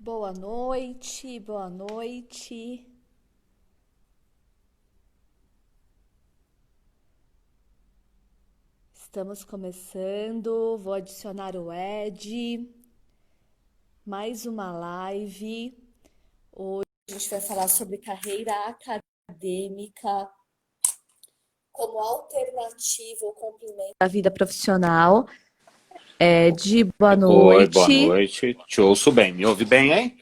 Boa noite, boa noite. Estamos começando. Vou adicionar o Ed. Mais uma live. Hoje a gente vai falar sobre carreira acadêmica como alternativa ou complemento da vida profissional. Ed, boa Oi, boa noite. noite. Te ouço bem. Me ouve bem, hein?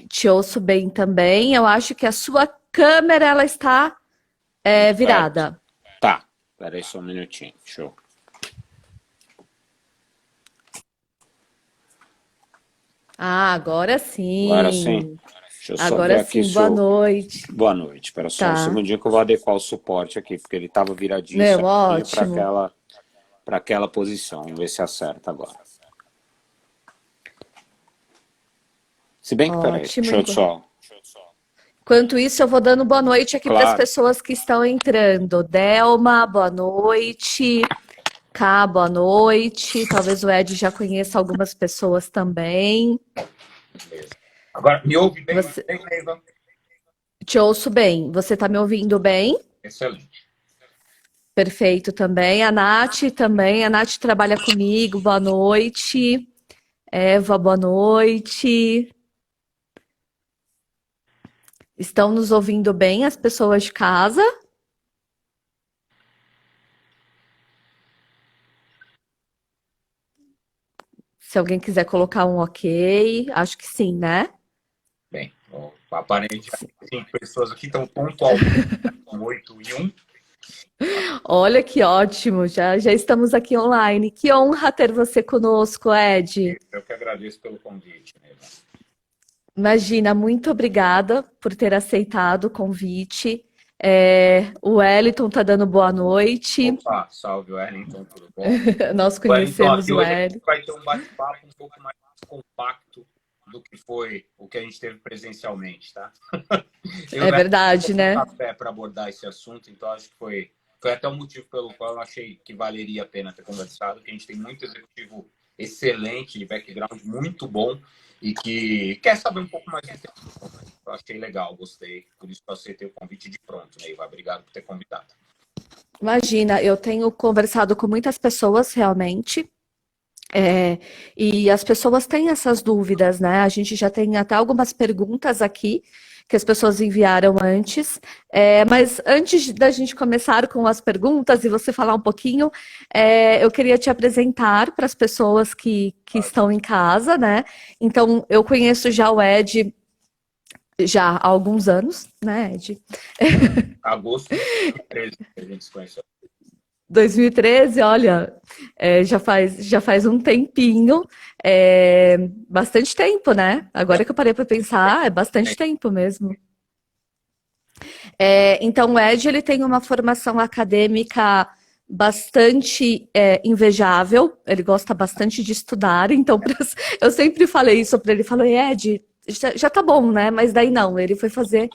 Te ouço bem também. Eu acho que a sua câmera ela está Certo. virada. Tá. Peraí só um minutinho. Show. Ah, agora Agora sim. sim. Deixa eu só ver Agora aqui sim, se boa o... noite. Boa noite. Espera só um Tá. segundinho que eu vou adequar o suporte aqui, porque ele estava viradinho Não, certinho ótimo. para aquela posição. Vamos ver se acerta agora. Se bem que, peraí, Ótimo. deixa eu só... Enquanto isso, eu vou dando boa noite aqui para as Claro. pessoas que estão entrando. Delma, boa noite. Cá, boa noite. Talvez o Ed já conheça algumas pessoas também. Beleza. Agora, me ouve Você... bem, Neiva? Te ouço bem. Você está me ouvindo bem? Excelente. Perfeito também. A Nath também. A Nath trabalha comigo. Boa noite. Eva, boa noite. Estão nos ouvindo bem as pessoas de casa? Se alguém quiser colocar um ok, acho que sim, né? Bem, aparentemente, 5 pessoas aqui estão pontualmente com 8 e 1. Olha que ótimo, já estamos aqui online. Que honra ter você conosco, Ed. Eu que agradeço pelo convite, Neiva. Imagina, muito obrigada por ter aceitado o convite. O Wellington tá dando boa noite. Opa, salve Wellington, tudo bom? Nós Wellington, conhecemos aqui o hoje a gente Wellington. vai ter um bate-papo um pouco mais compacto do que foi o que a gente teve presencialmente, tá? Eu É levo verdade, um né? café para abordar esse assunto, então acho que foi até o motivo pelo qual eu achei que valeria a pena ter conversado, que a gente tem muito executivo excelente, de background muito bom, e que quer saber um pouco mais do tema. Eu achei legal, gostei, por isso que eu aceitei o convite de pronto, Neiva. Obrigado por ter convidado. Imagina, eu tenho conversado com muitas pessoas realmente. É, e as pessoas têm essas dúvidas, né? A gente já tem até algumas perguntas aqui que as pessoas enviaram antes. Mas antes da gente começar com as perguntas e você falar um pouquinho, eu queria te apresentar para as pessoas que estão em casa, né? Então, eu conheço já o Ed já há alguns anos, né, Ed? Agosto de 2013, que a gente se conheceu. 2013, olha, já faz um tempinho, bastante tempo, né? Agora que eu parei para pensar, é bastante tempo mesmo. Então, o Ed, ele tem uma formação acadêmica bastante invejável, ele gosta bastante de estudar, então eu sempre falei isso para ele, falei, Ed, já tá bom, né? Mas daí não, ele foi fazer,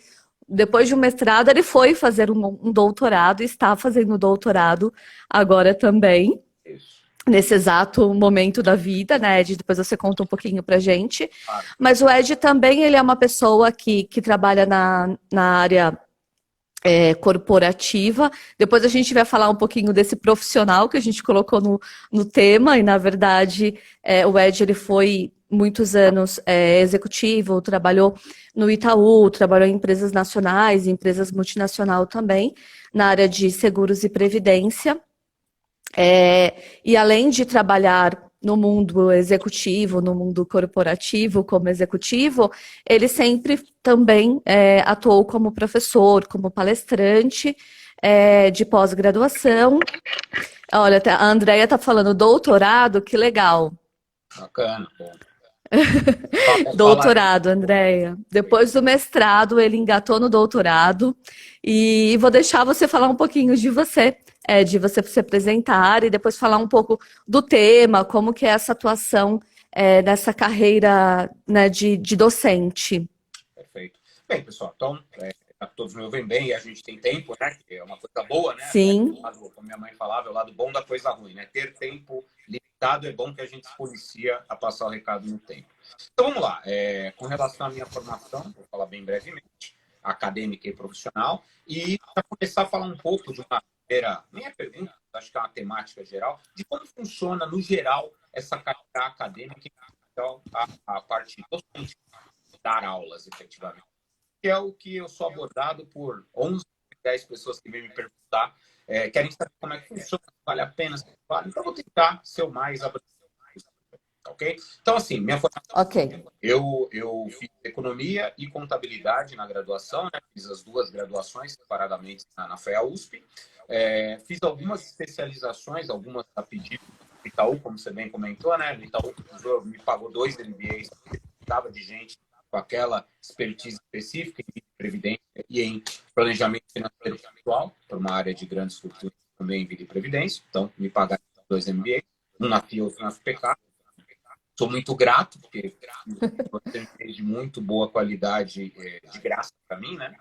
depois de um mestrado, ele foi fazer um doutorado, e está fazendo doutorado agora também, Isso. nesse exato momento da vida, né, Ed? Depois você conta um pouquinho pra gente. Claro. Mas o Ed também, ele é uma pessoa que trabalha na área corporativa. Depois a gente vai falar um pouquinho desse profissional que a gente colocou no tema, e na verdade o Ed ele foi muitos anos executivo, trabalhou no Itaú, trabalhou em empresas nacionais, empresas multinacionais também, na área de seguros e previdência. E além de trabalhar no mundo executivo, no mundo corporativo como executivo, ele sempre também atuou como professor, como palestrante de pós-graduação. Olha, a Andrea está falando doutorado, que legal. Bacana, bom. Falar Doutorado, Andréia. Depois do mestrado, ele engatou no doutorado. E vou deixar você falar um pouquinho de você, de você se apresentar e depois falar um pouco do tema, como que é essa atuação nessa carreira, né, de docente. perfeito. Bem, pessoal, então, todos me ouvem bem e a gente tem tempo, né? Que é uma coisa boa, né? Sim. Como minha mãe falava, é o lado bom da coisa ruim, né? Ter tempo limitado é bom que a gente se policia a passar o recado no tempo. Então vamos lá. Com relação à minha formação, vou falar bem brevemente, acadêmica e profissional, e para começar a falar um pouco de uma primeira, minha pergunta, acho que é uma temática geral, de como funciona, no geral, essa carreira acadêmica então, a parte docente, dar aulas, efetivamente. Que é o que eu sou abordado por 11, 10 pessoas que vêm me perguntar, querem saber como é que funciona, se vale a pena, se não vale. Então, eu vou tentar ser o mais abrangente, ok? Então, assim, minha formação, Ok. eu fiz economia e contabilidade na graduação, né? Fiz as duas graduações separadamente na FEA-USP. Fiz algumas especializações, algumas a pedido do Itaú, como você bem comentou, né? O Itaú me pagou 2 MBAs, precisava de gente com aquela expertise específica em previdência e em planejamento financeiro pessoal, para uma área de grandes fortunas também em vida e previdência. Então, me pagaram 2 MBAs, um na FIA, outro na FPK. Sou muito grato, porque você fez de muito boa qualidade, de graça para mim, né?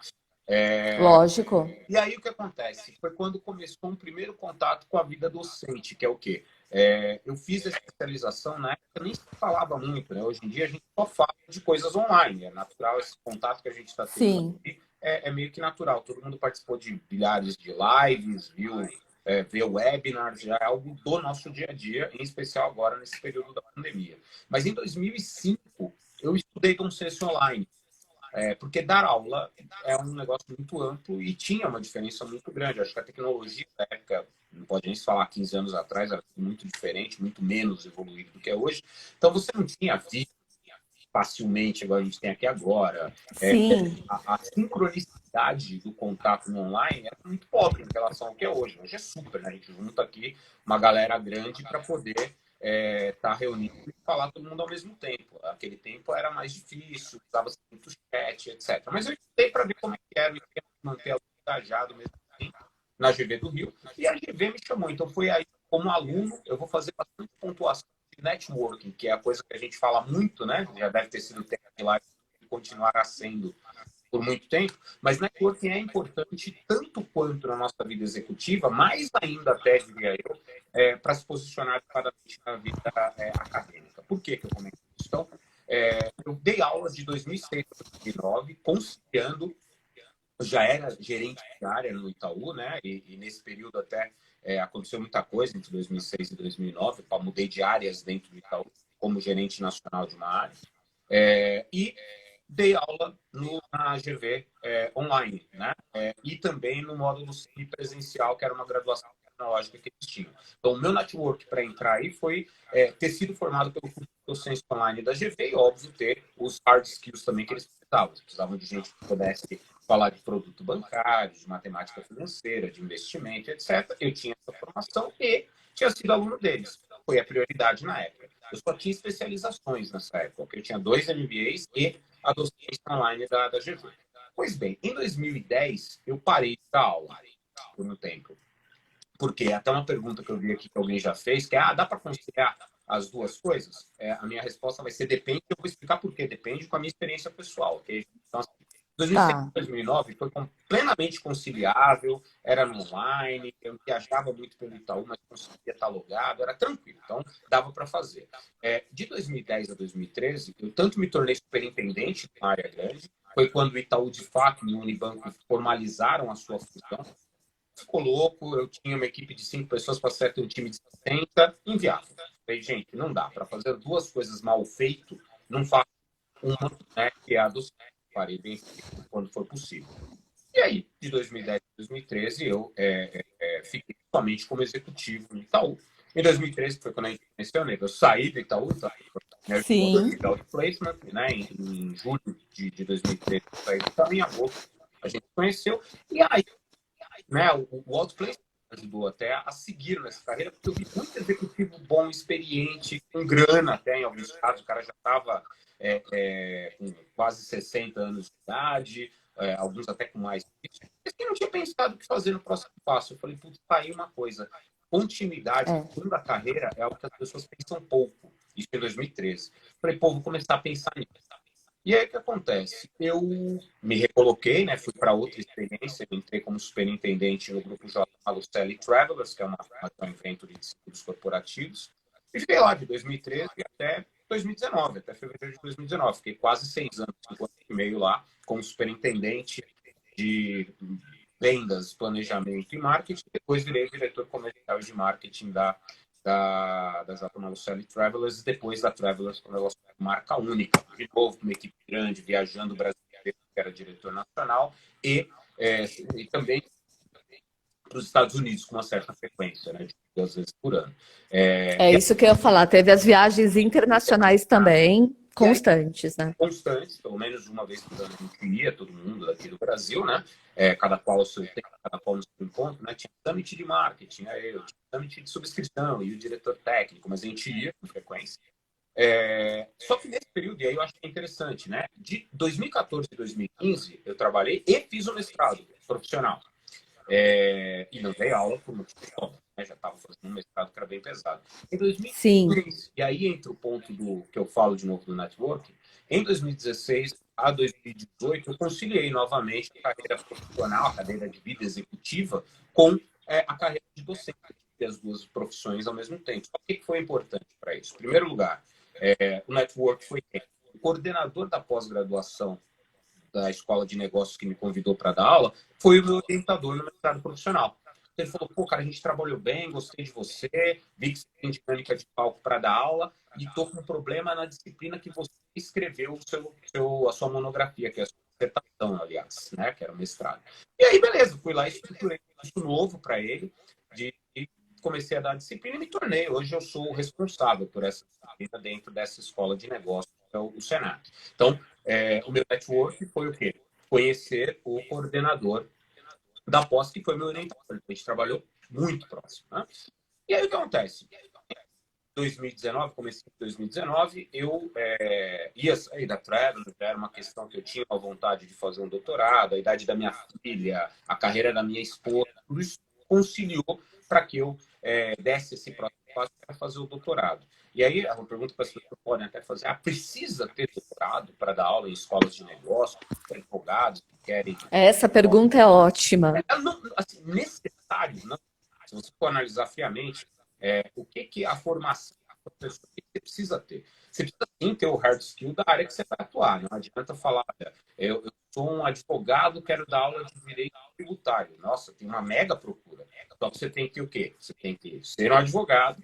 Lógico. E aí o que acontece? Foi quando começou um primeiro contato com a vida docente, que é o quê? Eu fiz a especialização na época, nem se falava muito, né? Hoje em dia a gente só fala de coisas online, é natural esse contato que a gente está tendo Sim. aqui, é meio que natural. Todo mundo participou de milhares de lives, vê webinars, já é algo do nosso dia a dia, em especial agora nesse período da pandemia. Mas em 2005 eu estudei Dom Senso online. Porque dar aula é um negócio muito amplo e tinha uma diferença muito grande. Acho que a tecnologia da época, não pode nem se falar 15 anos atrás, era muito diferente, muito menos evoluído do que é hoje. Então você não tinha vídeo facilmente, igual a gente tem aqui agora. Sim. A sincronicidade do contato no online era muito pobre em relação ao que é hoje. Hoje é super, né? A gente junta aqui uma galera grande para poder estar reunido e falar todo mundo ao mesmo tempo. Aquele tempo era mais difícil, usava muito chat, etc. Mas eu estudei para ver como é que era, eu queria manter aluno engajado mesmo assim, na GV do Rio. E a GV me chamou. Então foi aí, como aluno, eu vou fazer bastante pontuação de networking, que é a coisa que a gente fala muito, né? Já deve ter sido tema de live e continuará sendo por muito tempo, mas networking é importante tanto quanto na nossa vida executiva, mais ainda até, diria eu, para se posicionar adequadamente na vida acadêmica. Por que eu comento isso? Então, eu dei aulas de 2006 a 2009, conciliando, eu já era gerente de área no Itaú, né? E nesse período até aconteceu muita coisa entre 2006 e 2009, mudei de áreas dentro do Itaú como gerente nacional de uma área. E dei aula na GV online, né? E também no módulo semipresencial, que era uma graduação tecnológica que eles tinham. Então, o meu network para entrar aí foi ter sido formado pelo curso de docência online da GV e, óbvio, ter os hard skills também que eles precisavam. Eles precisavam de gente que pudesse falar de produto bancário, de matemática financeira, de investimento, etc. Eu tinha essa formação e tinha sido aluno deles. Foi a prioridade na época. Eu só tinha especializações nessa época, porque eu tinha 2 MBAs e a docência online da GV. Pois bem, em 2010, eu parei de dar aula por um tempo. Porque até uma pergunta que eu vi aqui que alguém já fez, que é, dá para conciliar as duas coisas? A minha resposta vai ser depende, eu vou explicar por quê. Depende com a minha experiência pessoal, ok? Então, assim, 2006 Tá. e 2009 foi plenamente conciliável, era no online, eu viajava muito pelo Itaú, mas conseguia estar logado, era tranquilo, então dava para fazer. De 2010 a 2013, eu tanto me tornei superintendente de uma área grande, foi quando o Itaú, de fato, e o Unibanco formalizaram a sua fusão. Ficou louco, eu tinha uma equipe de 5 pessoas para ser um time de 60, inviável. Falei, gente, não dá, para fazer duas coisas mal feito, não faço uma, né, que é a do farei bem feito quando for possível. E aí, de 2010 a 2013, eu fiquei somente como executivo no Itaú. Em 2013, foi quando a gente mencionei, eu saí do Itaú, me ajudou a Sim. pegar o placement, né, em julho de 2013, eu saí do Itaú, em agosto a gente conheceu, e aí, né, o outplacement ajudou até a seguir nessa carreira, porque eu vi muito executivo bom, experiente, com grana até, em alguns casos, o cara já estava com quase 60 anos de idade, alguns até com mais. Eu não tinha pensado o que fazer no próximo passo. Eu falei, putz, tá aí uma coisa. Continuidade, É. fim da carreira, é algo que as pessoas pensam pouco. Isso em 2013. Eu falei, pô, vou começar a pensar nisso. E aí o que acontece? Eu me recoloquei, né? Fui para outra experiência, entrei como superintendente no grupo J. Malucelli Travelers, que é uma joint venture de seguros corporativos. E fiquei lá de 2013 até 2019, até fevereiro de 2019. Fiquei quase 6 anos, 5 anos e meio lá, como superintendente de vendas, planejamento e marketing. Depois virei diretor comercial de marketing da J. Malucelli Travelers, e depois da Travelers, quando ela foi marca única. De novo, uma equipe grande, viajando o Brasil, que era diretor nacional, e, e também para os Estados Unidos, com uma certa frequência, né, de 2 vezes por ano. É isso que eu ia falar. Teve as viagens internacionais também, E aí, constantes, né? constantes, pelo menos uma vez por ano a gente ia, todo mundo daqui do Brasil, né? Cada qual o seu tempo, cada qual no seu encontro, né? Tinha summit de marketing, tinha summit de subscrição e o diretor técnico, mas a gente ia com frequência. Só que nesse período, e aí eu acho que é interessante, né? De 2014 a 2015, eu trabalhei e fiz o mestrado profissional. E não dei aula por motivo óbvio, né? Já estava fazendo um mestrado que era bem pesado. Em Sim. 2016, e aí entra o ponto do que eu falo de novo do networking, em 2016 a 2018, eu conciliei novamente a carreira profissional, a carreira de vida executiva, com a carreira de docente, as duas profissões ao mesmo tempo. O que foi importante para isso? Em primeiro lugar, o network foi o coordenador da pós-graduação da escola de negócios que me convidou para dar aula, foi o meu orientador no mercado profissional. Ele falou, pô, cara, a gente trabalhou bem, gostei de você, vi que você tem dinâmica de palco para dar aula e tô com um problema na disciplina que você escreveu a sua monografia, que é a sua dissertação, aliás, né, que era o mestrado. E aí, beleza, fui lá e estruturei um curso novo para ele, e comecei a dar disciplina e me tornei. Hoje eu sou o responsável por essa disciplina dentro dessa escola de negócios, que é o Senac. Então, o meu network foi o quê? Conhecer o coordenador da pós, que foi meu orientador. A gente trabalhou muito próximo. Né? E aí o que acontece? Em 2019, comecei em 2019, eu ia sair da Travel, era uma questão que eu tinha a vontade de fazer um doutorado, a idade da minha filha, a carreira da minha esposa, tudo isso conciliou para que eu desse esse próximo passo para fazer o doutorado. E aí, a pergunta que as pessoas podem até fazer, precisa ter doutorado para dar aula em escolas de negócio, para advogados que querem... Essa pergunta é ótima. Não, assim, necessário, não. Se você for analisar friamente, o que a formação da pessoa, o que você precisa ter? Você precisa sim ter o hard skill da área que você vai atuar. Não adianta falar, eu sou um advogado, quero dar aula de direito tributário. Nossa, tem uma mega procura. Então você tem que o quê? Você tem que ser um advogado,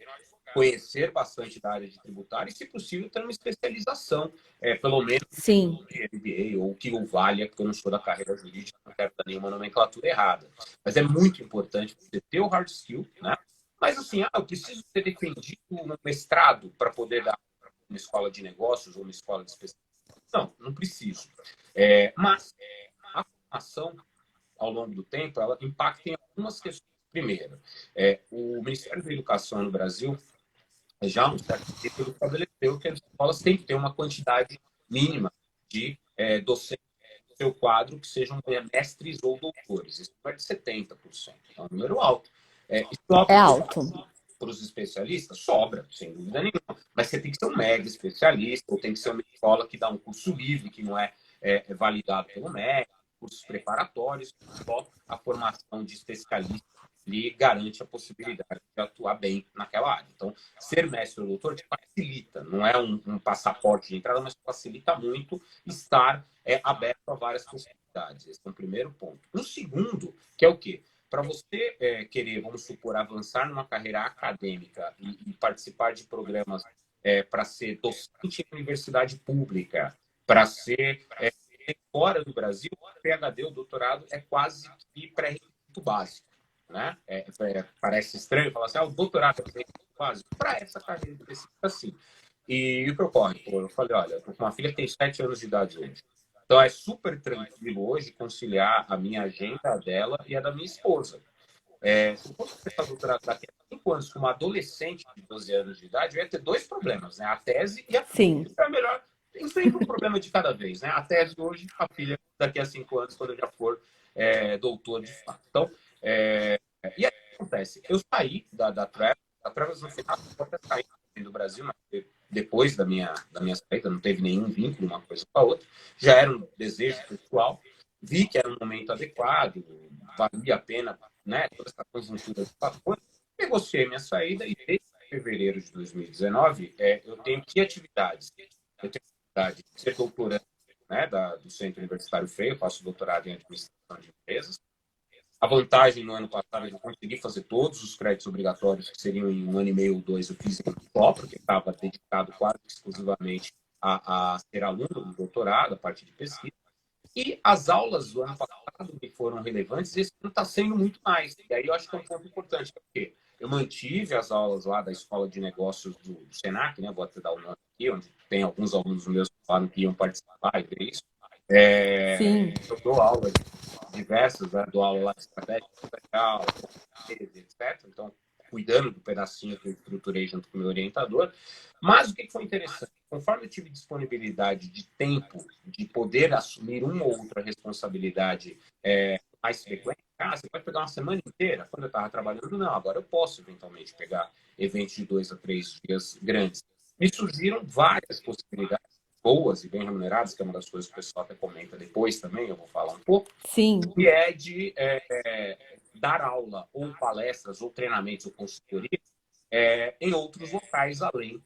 conhecer bastante da área de tributário e, se possível, ter uma especialização, pelo menos Sim. de MBA ou que o valha, porque eu não sou da carreira jurídica, não quero dar nenhuma nomenclatura errada. Mas é muito importante você ter o hard skill, né? Mas assim, eu preciso ter defendido um mestrado para poder dar uma escola de negócios ou uma escola de especialização. Não, não preciso. Mas a formação, ao longo do tempo, ela impacta em algumas questões. Primeiro, o Ministério da Educação no Brasil já há um certo tempo ele estabeleceu que as escolas têm que ter uma quantidade mínima de docentes no seu quadro que sejam mestres ou doutores. Isso é de 70%. É um número alto. E É sobra alto. para os especialistas? Sobra, sem dúvida nenhuma. Mas você tem que ser um mega especialista, ou tem que ser uma escola que dá um curso livre, que não é validado pelo MEC, cursos preparatórios, só a formação de especialista lhe garante a possibilidade de atuar bem naquela área. Então, ser mestre ou doutor te facilita, não é um passaporte de entrada, mas facilita muito estar aberto a várias possibilidades. Esse é o primeiro ponto. O segundo, que é o quê? Para você querer, vamos supor, avançar numa carreira acadêmica e participar de programas para ser docente em universidade pública, para ser fora do Brasil, o PhD, o doutorado, é quase que pré-requisito básico. Né? Parece estranho falar assim, o doutorado é pré-requisito básico. Para essa carreira específica, sim. E o que ocorre? Eu falei, olha, eu tô com uma filha que tem 7 anos de idade hoje. Então, é super tranquilo hoje conciliar a minha agenda dela e a da minha esposa. Se eu fosse começar o doutorado daqui a 5 anos com uma adolescente de 12 anos de idade, eu ia ter dois problemas, né? A tese e a filha. Sim. Então, é melhor enfrentar um problema de cada vez, né? A tese hoje, a filha daqui a 5 anos, quando eu já for doutor de fato. Então, e aí o que acontece? Eu saí da Travelers, no final, eu até saí do Brasil, mas depois da minha saída, não teve nenhum vínculo uma coisa com a outra, já era um desejo pessoal, vi que era um momento adequado, valia a pena, né, toda essa conjuntura de fatores, negociei minha saída e desde fevereiro de 2019, eu tenho que atividades? Eu tenho atividade de ser doutorando, né, do Centro Universitário FEI, eu faço doutorado em administração de empresas. A vantagem no ano passado é que eu consegui fazer todos os créditos obrigatórios, que seriam em um ano e meio ou dois, eu fiz em um só, porque estava dedicado quase exclusivamente a ser aluno do doutorado, a parte de pesquisa. E as aulas do ano passado, que foram relevantes, esse ano está sendo muito mais. E aí eu acho que é um ponto importante, porque eu mantive as aulas lá da Escola de Negócios do Senac, né? Vou até dar o nome aqui, onde tem alguns alunos meus que falaram que iam participar e ver isso. Sim, Eu dou aula diversas, né? Dou aula lá de estratégia empresarial, etc. Então, cuidando do pedacinho que eu estruturei junto com o meu orientador. Mas o que foi interessante? Conforme eu tive disponibilidade de tempo de poder assumir uma ou outra responsabilidade mais frequente, você pode pegar uma semana inteira. Quando eu estava trabalhando, não. Agora eu posso, eventualmente, pegar eventos de 2 a 3 dias grandes. Me surgiram várias possibilidades boas e bem remuneradas, que é uma das coisas que o pessoal até comenta depois também, eu vou falar um pouco, sim, que é de dar aula, ou palestras, ou treinamentos, ou consultoria em outros locais além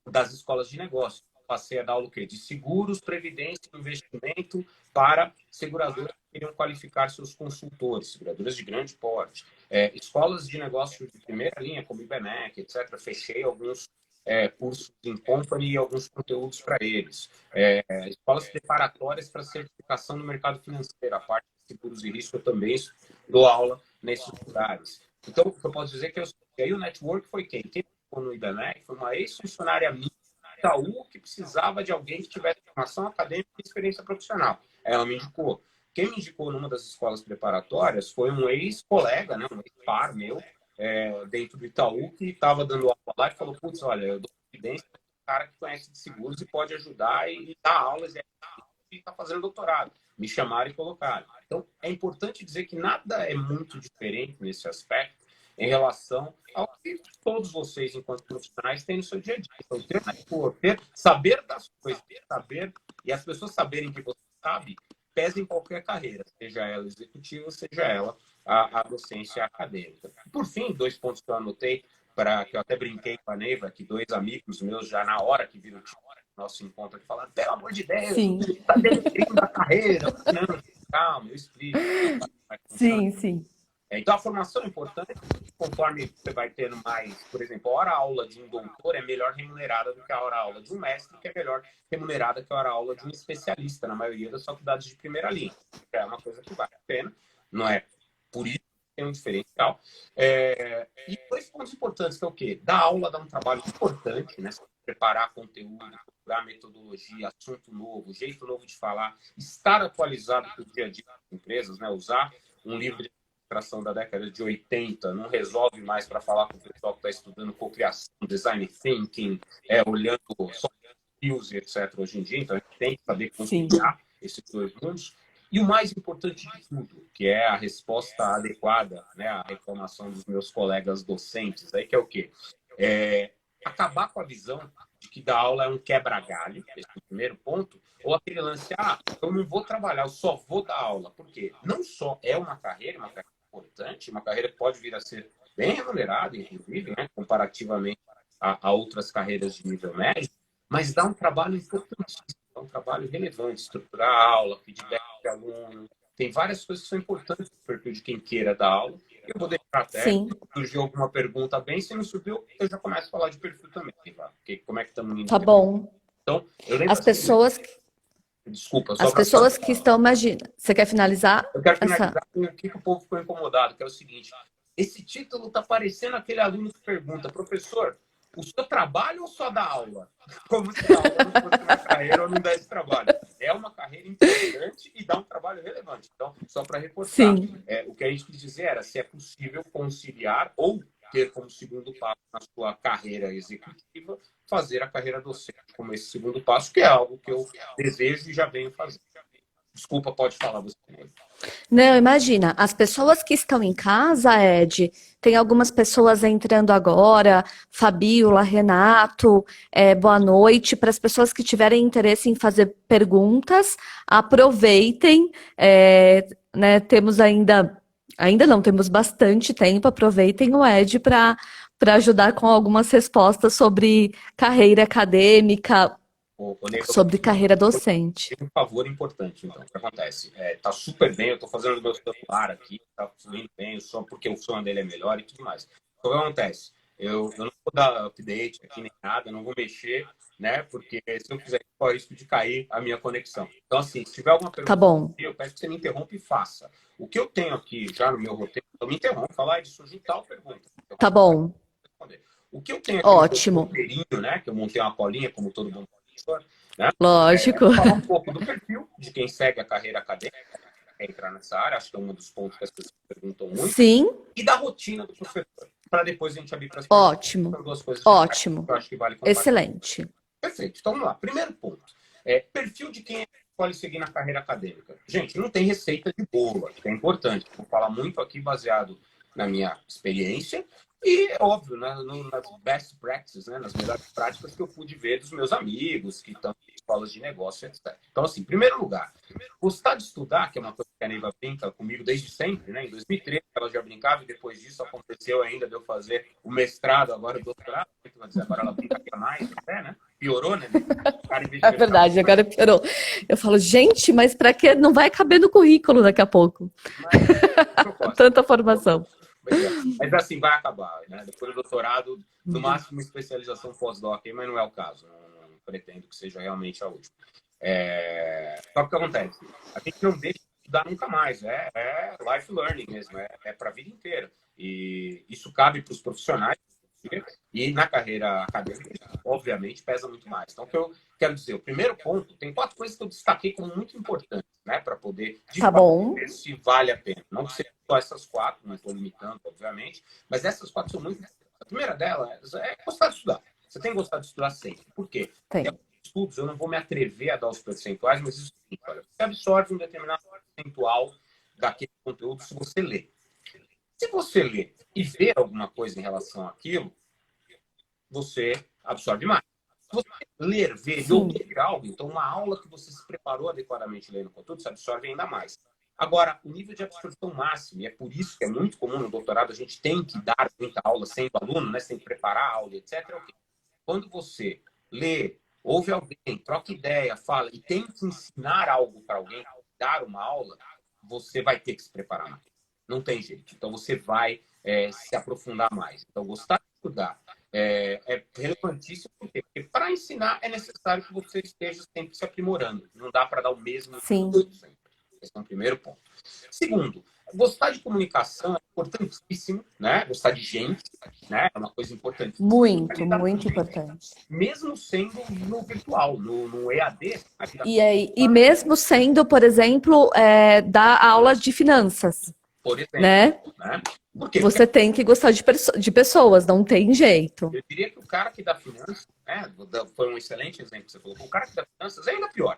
das escolas de negócio. Passei a dar aula o quê? De seguros, previdência e investimento para seguradoras que queriam qualificar seus consultores, seguradoras de grande porte. Escolas de negócio de primeira linha, como IBMEC, etc. Fechei alguns cursos em company e alguns conteúdos para eles. Escolas preparatórias para certificação no mercado financeiro. A parte de seguros e risco eu também dou aula nesses lugares. Então, o que eu posso dizer é que aí o network foi quem? Quem no IBMEC foi uma ex-funcionária minha da Itaú que precisava de alguém que tivesse formação acadêmica e experiência profissional. Ela me indicou. Quem me indicou numa das escolas preparatórias foi um ex-colega, né, um ex-par meu, dentro do Itaú, que estava dando aula lá e falou, putz, olha, eu dou evidência para um cara que conhece de seguros e pode ajudar e dar aulas e está fazendo doutorado. Me chamaram e colocaram. Então, é importante dizer que nada é muito diferente nesse aspecto em relação ao que todos vocês, enquanto profissionais, têm no seu dia a dia. Então, saber das coisas, saber, e as pessoas saberem que você sabe, pesa em qualquer carreira, seja ela executiva, seja ela a docência acadêmica. Por fim, 2 pontos que eu anotei, que eu até brinquei com a Neiva, que 2 amigos meus, já na hora que viram o nosso encontro, que falaram, pelo amor de Deus, sim, está denegrindo a carreira. Não, calma, eu explico. sim, sim. Então, a formação é importante, conforme você vai tendo mais, por exemplo, a hora-aula de um doutor é melhor remunerada do que a hora-aula de um mestre, que é melhor remunerada que a hora-aula de um especialista, na maioria das faculdades de primeira linha. É uma coisa que vale a pena, não é por isso que tem um diferencial. E 2 pontos importantes, que é o quê? Dar aula dá um trabalho importante, né? Preparar conteúdo, procurar metodologia, assunto novo, jeito novo de falar, estar atualizado para o dia a dia das empresas, né? Usar um livro de administração da década de 80 não resolve mais para falar com o pessoal que está estudando cocriação, design thinking, olhando soft skills, etc. hoje em dia. Então, a gente tem que saber Sim, conciliar esses 2 mundos. E o mais importante de tudo, que é a resposta adequada, né, à reclamação dos meus colegas docentes, aí que é o quê? Acabar com a visão de que dar aula é um quebra-galho, esse é o primeiro ponto, ou aquele lance, eu não vou trabalhar, eu só vou dar aula. Por quê? Não só é uma carreira importante, uma carreira que pode vir a ser bem remunerada, inclusive, né, comparativamente a outras carreiras de nível médio, mas dá um trabalho importantíssimo, dá um trabalho relevante, estruturar a aula, feedback de aluno, tem várias coisas que são importantes no perfil de quem queira dar aula. Eu vou deixar até, sim. surgiu alguma pergunta bem, se não surgiu, eu já começo a falar de perfil também, tá? Porque como é que estamos indo? Tá bom. Então, eu lembro As assim, pessoas, desculpa, só as para pessoas que estão, imagina, você quer finalizar eu quero essa? finalizar com o que o povo ficou incomodado, que é o seguinte: esse título está parecendo aquele aluno que pergunta, professor, o senhor trabalha ou só dá aula? Como se a aula não fosse uma carreira ou não desse trabalho. É uma carreira importante e dá um trabalho relevante. Então, só para reforçar, Sim, o que a gente quis dizer era se é possível conciliar ou ter como segundo passo na sua carreira executiva, fazer a carreira docente como esse segundo passo, que é algo que eu desejo e já venho fazendo. Desculpa, pode falar você. Não, imagina, as pessoas que estão em casa, Ed, tem algumas pessoas entrando agora, Fabiola, Renato, boa noite. Para as pessoas que tiverem interesse em fazer perguntas, aproveitem, né, temos ainda não, temos bastante tempo, aproveitem o Ed para ajudar com algumas respostas sobre carreira acadêmica, sobre carreira docente. Tem um favor importante, então. O que acontece? Tá super bem, eu tô fazendo o meu celular aqui, tá fluindo bem, só porque o som dele é melhor e tudo mais. Então, o que acontece? Eu não vou dar update aqui nem nada, não vou mexer, né? Porque se eu fizer isso, corre o risco de cair a minha conexão. Então, assim, se tiver alguma Tá pergunta, bom, eu peço que você me interrompa e faça. O que eu tenho aqui já no meu roteiro, eu me interrompo, falar de surgiu tal pergunta. tá bom, O que eu tenho aqui no meu ótimo, roteirinho, né? Que eu montei uma colinha, como todo mundo professor, né? lógico. Falar um pouco do perfil de quem segue a carreira acadêmica, quer entrar nessa área, acho que é um dos pontos que as pessoas perguntam muito, Sim, e da rotina do professor, para depois a gente abrir para as perguntas. ótimo, São duas coisas que ótimo, eu acho que vale compartilhar. excelente. Perfeito, então vamos lá. Primeiro ponto, perfil de quem pode seguir na carreira acadêmica. Gente, não tem receita de bolo, acho que é importante. Vou falar muito aqui baseado na minha experiência e, é óbvio, né, nas best practices, né, nas melhores práticas que eu pude ver dos meus amigos que estão em escolas de negócio, etc. Então, assim, em primeiro lugar, gostar de estudar, que é uma coisa que a Neiva brinca comigo desde sempre, né? Em 2013 ela já brincava e depois disso aconteceu ainda de eu fazer o mestrado, agora o doutorado. Agora ela brinca mais até, né? Piorou, né? O cara, em vez de É fechar, verdade, agora piorou. Eu falo, gente, mas para que não vai caber no currículo daqui a pouco? Tanta formação. Mas assim, vai acabar, né? Depois do doutorado, no máximo uma especialização pós-doc, mas não é o caso. Não pretendo que seja realmente a última. Só que o que acontece? A gente não deixa de estudar nunca mais. É life learning mesmo, é para a vida inteira. E isso cabe para os profissionais e na carreira acadêmica, obviamente, pesa muito mais. Então, o que eu quero dizer, o primeiro ponto, tem 4 coisas que eu destaquei como muito importantes, né? Para poder, de Tá fato, bom, ver se vale a pena. Não que seja só essas 4, não estou limitando, obviamente, mas essas 4 são muito importantes. A primeira delas é gostar de estudar. Você tem que gostar de estudar sempre. Por quê? Tem tem. estudos, eu não vou me atrever a dar os percentuais, mas isso sim, olha, você absorve um determinado percentual daquele conteúdo se você lê. Se você lê e vê alguma coisa em relação àquilo, você absorve mais. Se você ler, ver e Sim, ouvir algo, então uma aula que você se preparou adequadamente lendo o conteúdo, você absorve ainda mais. Agora, o nível de absorção máximo, e é por isso que é muito comum no doutorado, a gente tem que dar muita aula sendo aluno, né? Você tem que preparar a aula, etc. Quando você lê, ouve alguém, troca ideia, fala e tem que ensinar algo para alguém, dar uma aula, você vai ter que se preparar mais. Não tem jeito. Então, você vai se aprofundar mais. Então, gostar de estudar é relevantíssimo, porque para ensinar é necessário que você esteja sempre se aprimorando. Não dá para dar o mesmo sim. sempre. Esse é o primeiro ponto. Segundo, gostar de comunicação é importantíssimo, né? Gostar de gente, né? É uma coisa importantíssima. Muito, muito importante. Mesmo sendo no virtual, no EAD. E mesmo sendo, por exemplo, dar aula de finanças, Por exemplo, né? né? Por quê? Porque Você tem que gostar de pessoas, não tem jeito. eu diria que o cara que dá finanças, né? Foi um excelente exemplo que você colocou. O cara que dá finanças é ainda pior.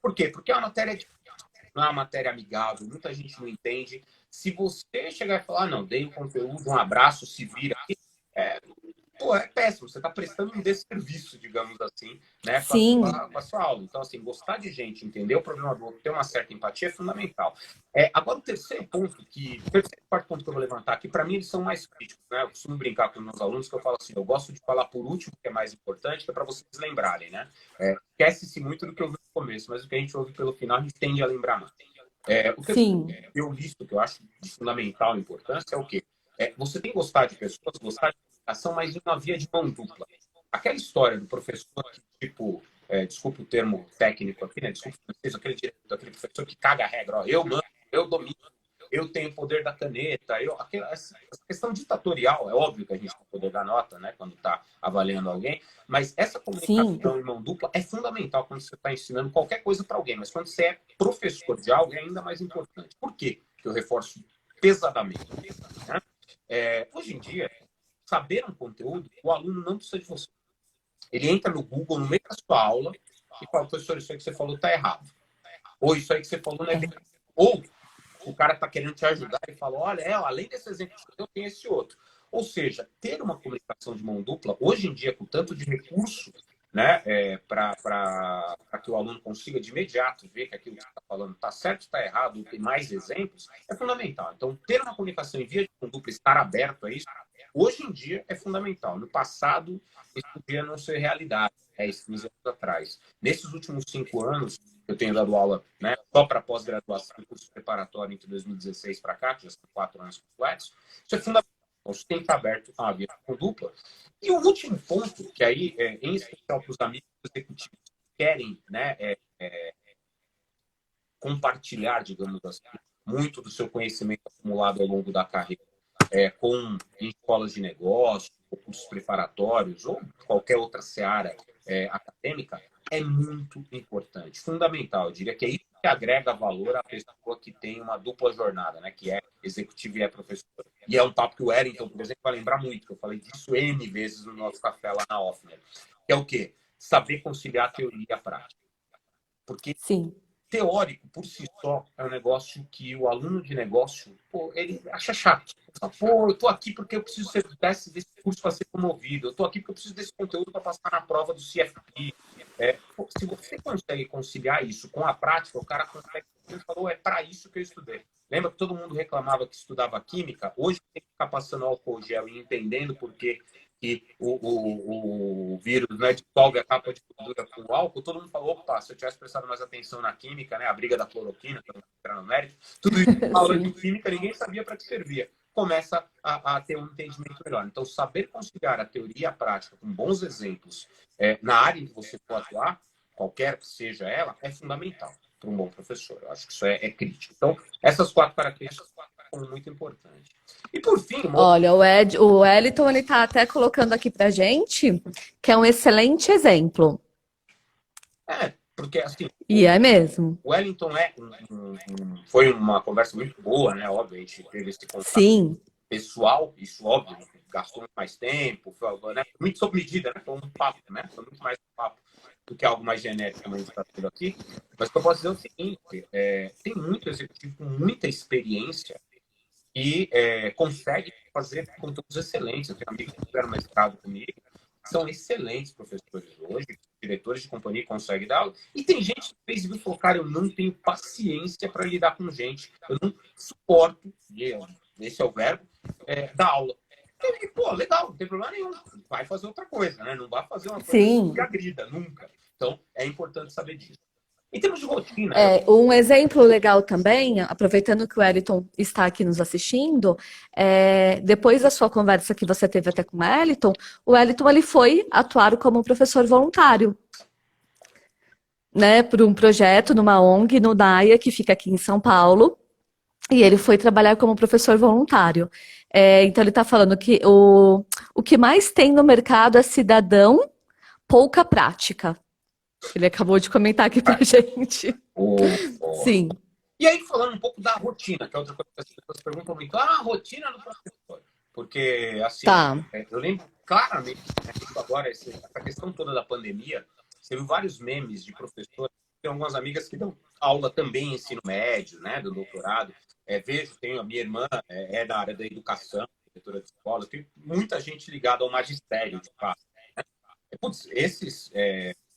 Por quê? Porque é uma matéria não é uma matéria amigável, muita gente não entende. Se você chegar e falar, não, dei o conteúdo, um abraço, se vira aqui, é péssimo. Você está prestando um desserviço, digamos assim, né, Sim, com a sua aula. Então, assim, gostar de gente, entender o problema do outro, ter uma certa empatia é fundamental. Agora, o terceiro e quarto ponto que eu vou levantar aqui, para mim, eles são mais críticos, né? Eu costumo brincar com os meus alunos que eu falo assim, eu gosto de falar por último, que é mais importante, que é para vocês lembrarem, né? Esquece-se muito do que eu vi no começo, mas o que a gente ouve pelo final, a gente tende a lembrar mais. O que sim, eu listo, que eu acho de fundamental importância, é o quê? Você tem que gostar de pessoas, gostar de comunicação, mas de uma via de mão dupla. Aquela história do professor que, tipo, desculpa o termo técnico aqui, né? Desculpa aquele diretor, aquele professor que caga a regra, ó, eu mando, eu domino, eu tenho o poder da caneta, essa questão ditatorial, é óbvio que a gente tem o poder da nota, né, quando está avaliando alguém, mas essa sim, comunicação em mão dupla é fundamental quando você está ensinando qualquer coisa para alguém, mas quando você é professor de algo é ainda mais importante. Por quê? Que eu reforço pesadamente, né? Hoje em dia, saber um conteúdo, o aluno não precisa de você. Ele entra no Google, no meio da sua aula, e fala, professor, isso aí que você falou está errado. Ou isso aí que você falou não é bem. Ou o cara está querendo te ajudar e fala, olha, além desse exemplo que eu tenho esse outro. Ou seja, ter uma comunicação de mão dupla, hoje em dia, com tanto de recurso, né, para que o aluno consiga de imediato ver que aquilo que você está falando está certo, está errado, tem mais exemplos, é fundamental. Então, ter uma comunicação em via de mão dupla, estar aberto a isso, hoje em dia é fundamental. No passado, isso podia não ser realidade, 10, 15 anos atrás. Nesses últimos 5 anos, eu tenho dado aula, né, só para pós-graduação e curso preparatório entre 2016 para cá, que já são 4 anos completos. Isso é fundamental. Você tem que estar aberto a uma via com dupla. E o último ponto, que aí, em especial para os amigos executivos que querem, né, compartilhar, digamos assim, muito do seu conhecimento acumulado ao longo da carreira, com em escolas de negócio, ou cursos preparatórios, ou qualquer outra seara acadêmica, é muito importante, fundamental. Eu diria que é isso que agrega valor à pessoa que tem uma dupla jornada, né? Que é executivo e é professor. E é um papo que o Wellington, por exemplo, vai lembrar muito, que eu falei disso N vezes no nosso café lá na Offner. Que é o quê? Saber conciliar a teoria e a prática. Porque Sim. teórico, por si só, é um negócio que o aluno de negócio, pô, ele acha chato. Pô, eu tô aqui porque eu preciso ser desse curso para ser promovido. Eu tô aqui porque eu preciso desse conteúdo para passar na prova do CFP. Pô, se você consegue conciliar isso com a prática, o cara consegue. Ele falou, é para isso que eu estudei. Lembra que todo mundo reclamava que estudava química? Hoje tem que ficar passando álcool gel e entendendo por que o vírus, né, dissolve a capa de gordura com o álcool. Todo mundo falou, opa, se eu tivesse prestado mais atenção na química, né, a briga da cloroquina, para não entrar no mérito, tudo isso, aula de química, ninguém sabia para que servia. Começa a ter um entendimento melhor. Então, saber conciliar a teoria e a prática com bons exemplos na área em que você for atuar, qualquer que seja ela, é fundamental para um bom professor. Eu acho que isso é crítico. Então, essas 4 características são muito importantes. E, por fim, Olha, o Wellington, ele tá até colocando aqui pra gente que é um excelente exemplo. porque assim, E é mesmo. o Wellington foi uma conversa muito boa, né? Óbvio, a gente teve esse contato Sim, pessoal, isso óbvio, gastou muito mais tempo, foi, né? Muito sob medida, né? Foi um papo, né? Foi muito mais um papo do que algo mais genérico, como a gente está tendo aqui. Mas o que eu posso dizer é o seguinte: tem muito executivo com muita experiência e consegue fazer conteúdos excelentes. Eu tenho amigos que fizeram mestrado comigo, são excelentes professores hoje, diretores de companhia conseguem dar aula. E tem gente que fez e falou, cara, eu não tenho paciência para lidar com gente, eu não suporto, esse é o verbo, dar aula. E, pô, legal, não tem problema nenhum. Vai fazer outra coisa, né? Não vai fazer uma coisa que sim. agrida, nunca. Então, é importante saber disso. Em termos de rotina, Um exemplo legal também, aproveitando que o Wellington está aqui nos assistindo, depois da sua conversa que você teve até com o Wellington ele foi atuar como professor voluntário, né, por um projeto numa ONG, no DAIA, que fica aqui em São Paulo, e ele foi trabalhar como professor voluntário. Então ele está falando que o que mais tem no mercado é cidadão, pouca prática. Ele acabou de comentar aqui pra gente. Sim. E aí, falando um pouco da rotina, que é outra coisa que as pessoas perguntam muito, a rotina do professor. Porque, assim, Tá. eu lembro claramente, né, agora, essa questão toda da pandemia, você viu vários memes de professores, tem algumas amigas que dão aula também em ensino médio, né, do doutorado. Vejo, tenho a minha irmã, da área da educação, diretora de escola, tem muita gente ligada ao magistério, de fato. Putz,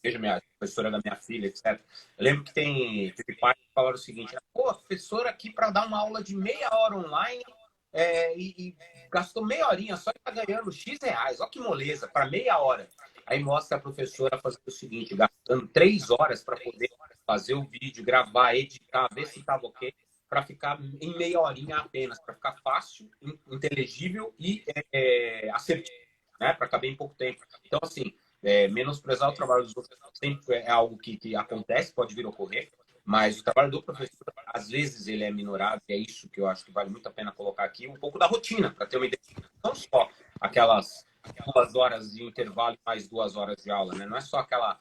veja minha professora da minha filha, etc. Eu lembro que teve pais que falaram o seguinte: pô, a professora aqui para dar uma aula de meia hora online e gastou meia horinha só e está ganhando X reais. Olha que moleza, para meia hora. Aí mostra a professora fazendo o seguinte: gastando 3 horas para poder fazer o vídeo, gravar, editar, ver se estava ok, para ficar em meia horinha apenas, para ficar fácil, inteligível e assertivo, né? Para caber em pouco tempo. Então, assim, menosprezar o trabalho dos outros sempre é algo que acontece, pode vir a ocorrer, mas o trabalho do professor, às vezes, ele é minorado, e é isso que eu acho que vale muito a pena colocar aqui, um pouco da rotina, para ter uma ideia. Não só aquelas 2 horas de intervalo e mais 2 horas de aula, né? Não é só aquela...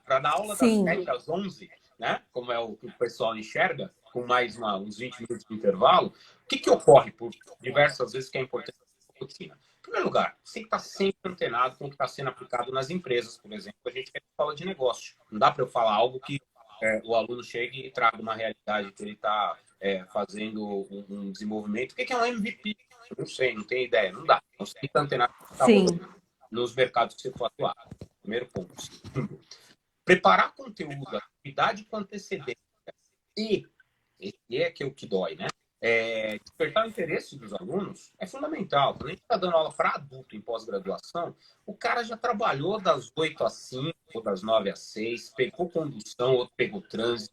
Para dar aula das 7 às 11, né? Como é o que o pessoal enxerga, com mais uns 20 minutos de intervalo, o que ocorre por diversas vezes que é importante a rotina? Em primeiro lugar, você tem que estar sempre antenado com o que está sendo aplicado nas empresas, por exemplo. A gente fala de negócio. Não dá para eu falar algo que o aluno chegue e traga uma realidade que ele está fazendo um desenvolvimento. O que é um MVP? Eu não sei, não tenho ideia, não dá. Não sei tanto nada que está Sim, rolando nos mercados que você for atuar. Primeiro ponto. Segundo, preparar conteúdo, atividade com antecedência e esse é que é o que dói, né? Despertar o interesse dos alunos é fundamental. Quando a gente está dando aula para adulto em pós-graduação, o cara já trabalhou das 8 às 5 ou das 9 às 6, pegou condução, outro pegou trânsito,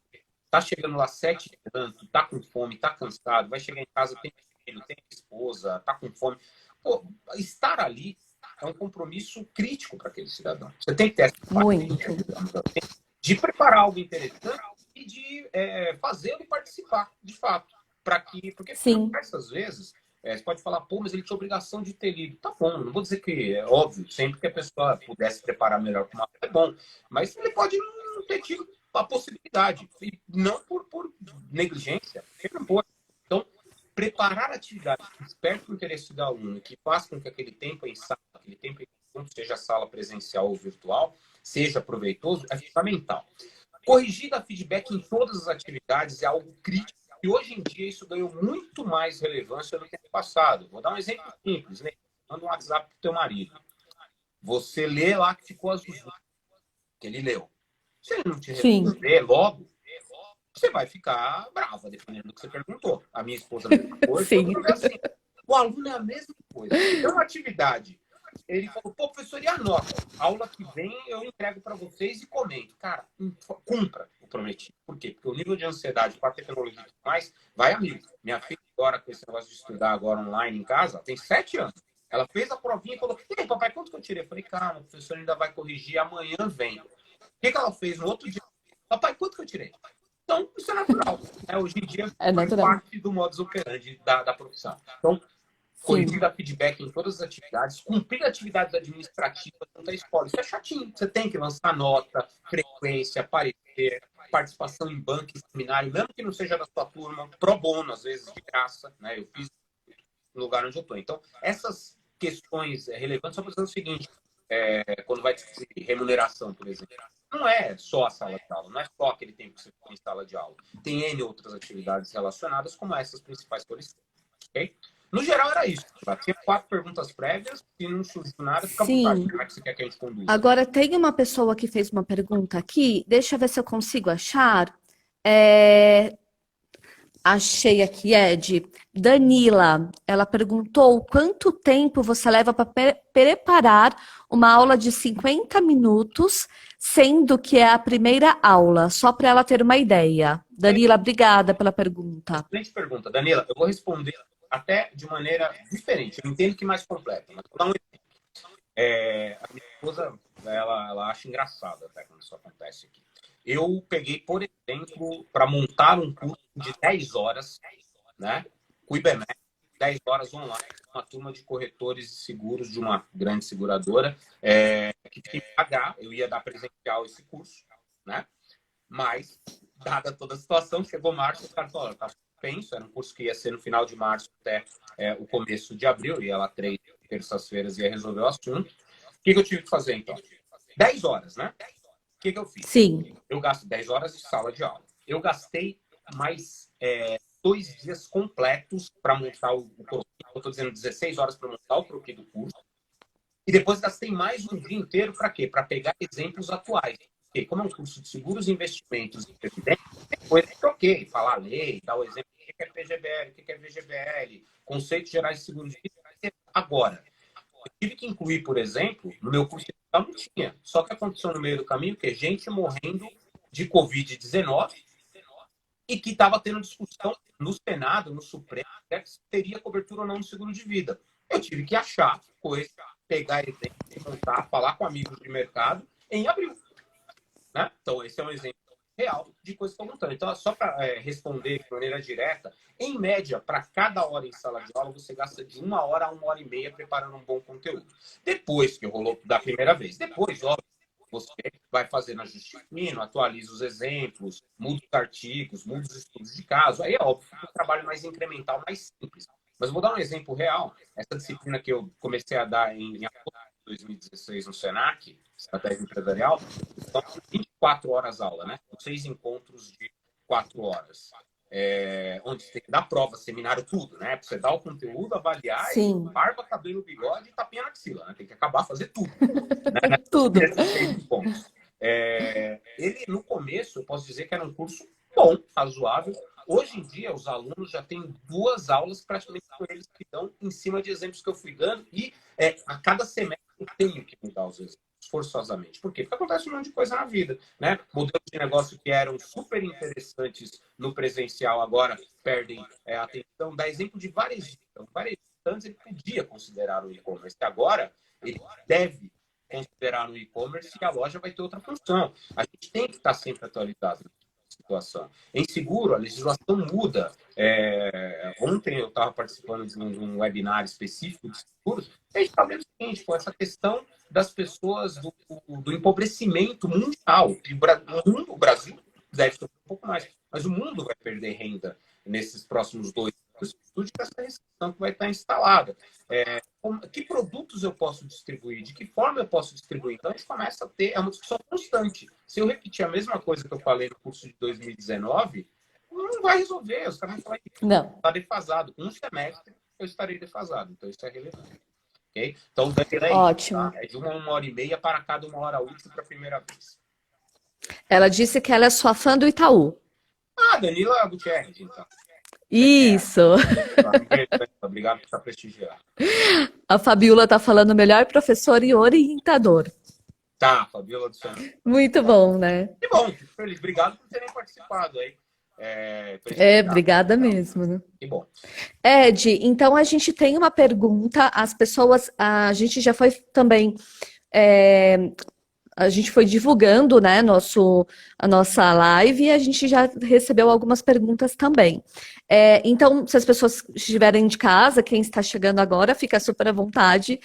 tá chegando lá 7 e tanto, tá com fome, tá cansado, vai chegar em casa, tem filho, tem esposa, tá com fome. Pô, estar ali é um compromisso crítico para aquele cidadão. Você tem que ter essa muito. paciência de preparar algo interessante e de fazê-lo participar, de fato. Porque Sim, diversas vezes você pode falar, pô, mas ele tinha obrigação de ter lido. Tá bom, não vou dizer que é óbvio, sempre que a pessoa pudesse preparar melhor para uma é bom, mas ele pode não ter tido a possibilidade, e não por negligência, ele não pode. Então, preparar a atividade que desperta o interesse do aluno, que faz com que aquele tempo em sala, aquele tempo em conjunto, seja sala presencial ou virtual, seja proveitoso, é fundamental. Corrigir dar feedback em todas as atividades é algo crítico e hoje em dia isso ganhou muito mais relevância do que no passado. Vou dar um exemplo simples, né? Manda um WhatsApp pro teu marido. Você lê lá que ficou azul, que ele leu. Se ele não te sim, responder logo, você vai ficar brava, dependendo do que você perguntou. A minha esposa, a mesma coisa, todo sim, mundo é assim. O aluno é a mesma coisa. Então, uma atividade. Ele falou, pô, professor, e a nota? Aula que vem eu entrego para vocês e comento. Cara, cumpra o prometido. Por quê? Porque o nível de ansiedade com a tecnologia e tudo mais vai a mil. Minha filha agora, com esse negócio de estudar agora online em casa, tem 7 anos. Ela fez a provinha e falou, papai, quanto que eu tirei? Eu falei, calma, o professor ainda vai corrigir, amanhã vem. O que ela fez no outro dia? Papai, quanto que eu tirei? Então, isso é natural. Né? Hoje em dia, é faz natural. parte do modus operandi da profissão. Então, corrigir Sim, dar feedback em todas as atividades, cumprir atividades administrativas junto à escola. Isso é chatinho. Você tem que lançar nota, frequência, aparecer, participação em banco, em seminário, mesmo que não seja da sua turma, pro bono, às vezes de graça. Né? Eu fiz no lugar onde eu estou. Então, essas questões relevantes são para dizer o seguinte, quando vai discutir remuneração, por exemplo. Não é só a sala de aula, não é só aquele tempo que você ficou em sala de aula. Tem N outras atividades relacionadas, como essas principais que eu listei. Okay? No geral, era isso. Tinha 4 perguntas prévias. Se não surgiu nada, fica à vontade. sim. Como é que você quer que a gente conduza? Agora tem uma pessoa que fez uma pergunta aqui, deixa eu ver se eu consigo achar. É, achei aqui, Ed. Danila, ela perguntou quanto tempo você leva para preparar uma aula de 50 minutos, sendo que é a primeira aula, só para ela ter uma ideia. Danila, obrigada pela pergunta. Excelente pergunta, Danila. Eu vou responder até de maneira diferente. Eu entendo que mais completa, mas vou dar um exemplo. A minha esposa, ela acha engraçado até quando isso acontece aqui. Eu peguei, por exemplo, para montar um curso de 10 horas, né? Com o IBMEC, 10 horas online, uma turma de corretores de seguros de uma grande seguradora, que tinha que pagar. Eu ia dar presencial esse curso, né? Mas, dada toda a situação, chegou março, os caras falaram, tá suspenso, era um curso que ia ser no final de março até o começo de abril, ia lá 3 terças-feiras ia resolver o assunto. O que eu tive que fazer, então? 10 horas, né? O que eu fiz? Sim, Eu gasto 10 horas de sala de aula. Eu gastei mais 2 dias completos para montar o croquis. Eu estou dizendo 16 horas para montar o croquis do curso. E depois gastei mais um dia inteiro para quê? Para pegar exemplos atuais. Porque como é um curso de seguros, investimentos e previdência, depois eu troquei, falar lei, dar o exemplo do que é PGBL, o que é VGBL, conceitos gerais de seguros de vida. Agora, eu tive que incluir, por exemplo, no meu curso inicial não tinha. Só que aconteceu no meio do caminho que é gente morrendo de Covid-19 e que estava tendo discussão no Senado, no Supremo, né, se teria cobertura ou não no seguro de vida. Eu tive que achar coisa, pegar exemplo, montar, falar com amigos de mercado em abril. Né? Então, esse é um exemplo real de coisa que estão montando. Então, só para responder de maneira direta, em média, para cada hora em sala de aula, você gasta de 1 hora a 1 hora e meia preparando um bom conteúdo. Depois que rolou da primeira vez. Depois, óbvio, você vai fazendo ajuste fino, atualiza os exemplos, muda os artigos, muda os estudos de caso. Aí é óbvio que o trabalho mais incremental, mais simples. Mas eu vou dar um exemplo real. Essa disciplina que eu comecei a dar em agosto de 2016 no SENAC, Estratégia Empresarial, são 20 4 horas aula, né? 6 encontros de 4 horas. Onde você tem que dar prova, seminário, tudo, né? Pra você dar o conteúdo, avaliar e Sim, barba, cabelo, bigode e tapinha na axila, né? Tem que acabar, fazer tudo, né? tudo. Nesses 6 encontros. Ele, no começo, eu posso dizer que era um curso bom, razoável. Hoje em dia, os alunos já têm 2 aulas praticamente com eles que dão em cima de exemplos que eu fui dando e a cada semestre eu tenho que mudar os exemplos, forçosamente. Por quê? Porque acontece um monte de coisa na vida, né? Modelos de negócio que eram super interessantes no presencial agora perdem a atenção. Dá exemplo de varejista. O varejista antes ele podia considerar o e-commerce, agora ele deve considerar no e-commerce e a loja vai ter outra função. A gente tem que estar sempre atualizado situação. Em seguro, a legislação muda. Ontem eu estava participando de um webinar específico de seguros, e a gente está vendo o seguinte, com essa questão das pessoas do empobrecimento mundial. O Brasil deve ser um pouco mais, mas o mundo vai perder renda nesses próximos 2 anos, tudo dessa restrição que vai estar instalada. Que produtos eu posso distribuir? De que forma eu posso distribuir? Então, a gente começa a ter uma discussão constante. Se eu repetir a mesma coisa que eu falei no curso de 2019, não vai resolver. Os caras vão falar que está defasado. Um semestre eu estarei defasado. Então, isso é relevante. Okay? Então, o Daniela é isso. Ótimo. Tá? É de 1 hora e meia para cada 1 hora útil para a primeira vez. Ela disse que ela é sua fã do Itaú. Danila Gutierrez, então. Isso. Obrigado por estar prestigiando. A Fabiola tá falando melhor professor e orientador. Tá, Fabiola do Senado. Muito bom, né? Que bom, fico feliz. Obrigado por terem participado aí. Obrigada mesmo, né? Que bom. Ed, então a gente tem uma pergunta, as pessoas, a gente já foi também, a gente foi divulgando, né, a nossa live e a gente já recebeu algumas perguntas também. Então, se as pessoas estiverem de casa, quem está chegando agora, fica super à vontade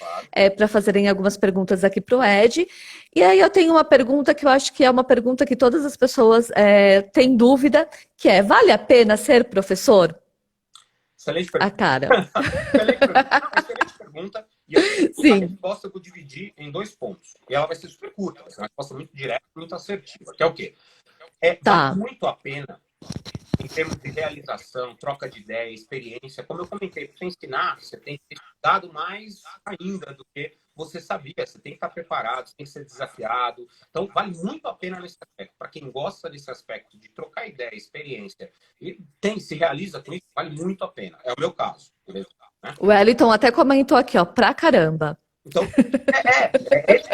para fazerem algumas perguntas aqui para o Ed. E aí eu tenho uma pergunta que eu acho que é uma pergunta que todas as pessoas têm dúvida, que é, vale a pena ser professor? Excelente pergunta. A cara. Excelente pergunta. E a resposta eu vou dividir em 2 pontos. E ela vai ser super curta, vai ser uma resposta muito direta, muito assertiva. Que é o quê? Vale muito a pena, em termos de realização, troca de ideia, experiência. Como eu comentei, para você ensinar, você tem que ter estudado mais ainda do que você sabia. Você tem que estar preparado, você tem que ser desafiado. Então, vale muito a pena nesse aspecto. Para quem gosta desse aspecto de trocar ideia, experiência, e se realiza com isso, vale muito a pena. É o meu caso, por exemplo. Né? O Wellington até comentou aqui, ó, pra caramba. Então,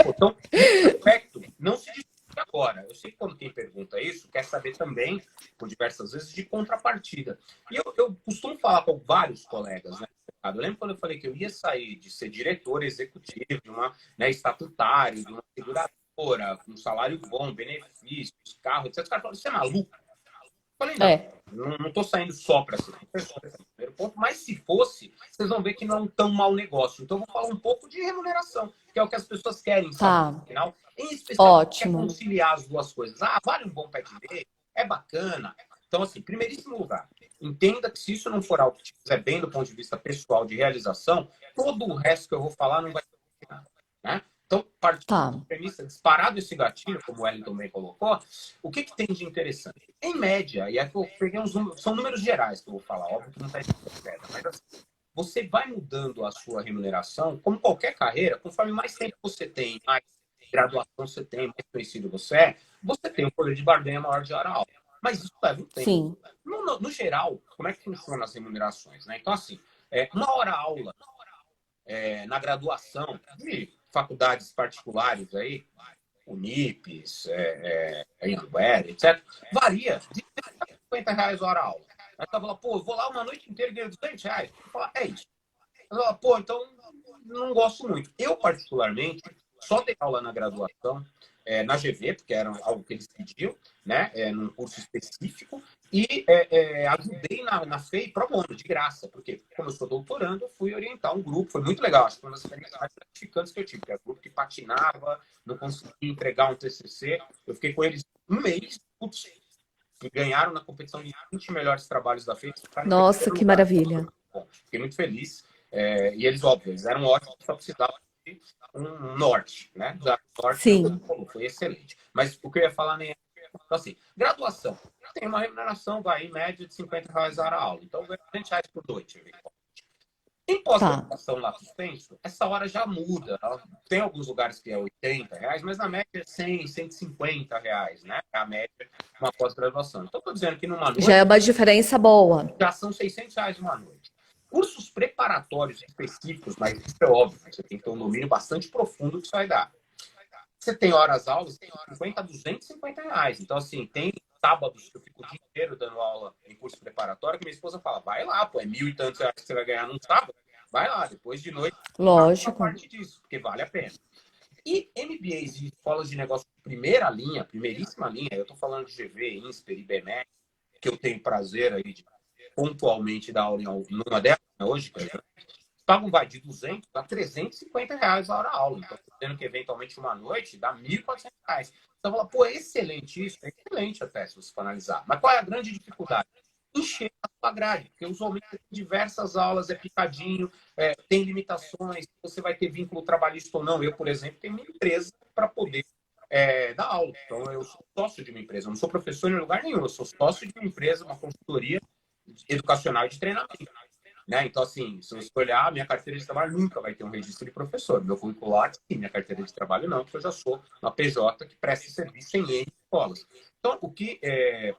então, esse aspecto não se discute agora. Eu sei que quando quem pergunta isso, quer saber também, por diversas vezes, de contrapartida. E eu costumo falar com vários colegas, né? Eu lembro quando eu falei que eu ia sair de ser diretor executivo, de uma, estatutário, de uma seguradora, com um salário bom, benefícios, carro, etc. Os caras falaram, você é maluco? Eu falei, não estou saindo só para ser professor, esse é o primeiro ponto, mas se fosse, vocês vão ver que não é um tão mau negócio. Então, eu vou falar um pouco de remuneração, que é o que as pessoas querem saber no final. Em especial, quer conciliar as duas coisas. Vale um bom pé de meia, é bacana. Então, assim, primeiríssimo lugar, entenda que se isso não for algo que te fizer bem do ponto de vista pessoal, de realização, todo o resto que eu vou falar não vai ser nada, né? Então, partindo da premissa, disparado esse gatilho, como o Wellington também colocou, o que tem de interessante? Em média, e aqui eu peguei uns números, são números gerais que eu vou falar, óbvio que não está escrito, mas assim, você vai mudando a sua remuneração, como qualquer carreira, conforme mais tempo você tem, mais graduação você tem, mais conhecido você tem um poder de barganha maior de hora alta. Mas isso leva um tempo. Sim. No geral, como é que funcionam as remunerações? Né? Então, assim, 1 hora-aula na graduação de faculdades particulares aí, Unipes, Anhanguera, etc., varia de R$ 50 a hora-aula. Aí você fala, pô, eu vou lá uma noite inteira e ganho R$ 200. Eu falo, é isso. Eu falo, pô, então não gosto muito. Eu, particularmente, só dei aula na graduação, na GV, porque era algo que eles pediam, né, num curso específico, e ajudei na FEI pro bono, de graça, porque como eu sou doutorando, eu fui orientar um grupo, foi muito legal, acho que foi uma das experiências mais gratificantes que eu tive, que era um grupo que patinava, não conseguia entregar um TCC, eu fiquei com eles um mês, putz, que ganharam na competição de 20 melhores trabalhos da FEI. Nossa, que maravilha. Bom, fiquei muito feliz, e eles, óbvio, eles eram ótimos, só precisavam de um norte, né? Da norte Sim, foi excelente. Mas o que eu ia falar nem é assim, graduação. Tem uma remuneração, vai, em média, de R$ 50 a hora aula. Então, ganha R$ 20 por noite. Em tá. pós-graduação lá suspenso, essa hora já muda. Tem alguns lugares que é R$ 80, mas na média é R$ 100, R$ 150, né? É a média de uma pós-graduação. Então, estou dizendo que numa Já noite é uma diferença boa. já são R$ 600 uma noite. Cursos preparatórios específicos, mas isso é óbvio, você tem que ter um domínio bastante profundo que isso vai dar. Você tem horas-aulas, tem 50 a R$ 250. Então, assim, tem sábados que eu fico o dia inteiro dando aula em curso preparatório, que minha esposa fala, vai lá, pô, é R$ 1.000 e tantos que você vai ganhar num sábado, vai lá, depois de noite, faça uma Lógico. parte disso, porque vale a pena. E MBAs de escolas de negócio de primeira linha, primeiríssima linha, eu estou falando de GV, INSPER, IBMEC, que eu tenho prazer aí de pontualmente dar aula em uma delas, né, hoje, pagam vai de 200 a R$ 350 a hora aula. Então, tendo que eventualmente uma noite dá R$ 1.400. Então, fala, pô, é excelente isso, é excelente até se você for analisar. Mas qual é a grande dificuldade? Encher a sua grade, porque usualmente tem diversas aulas, é picadinho, tem limitações, você vai ter vínculo trabalhista ou não. Eu, por exemplo, tenho uma empresa para poder dar aula. Então, eu sou sócio de uma empresa, eu não sou professor em lugar nenhum, eu sou sócio de uma empresa, uma consultoria educacional de treinamento. Né? Então, assim, se você olhar, minha carteira de trabalho nunca vai ter um registro de professor. Meu curricular, sim, minha carteira de trabalho não, porque eu já sou uma PJ que presta serviço em N escolas. Então,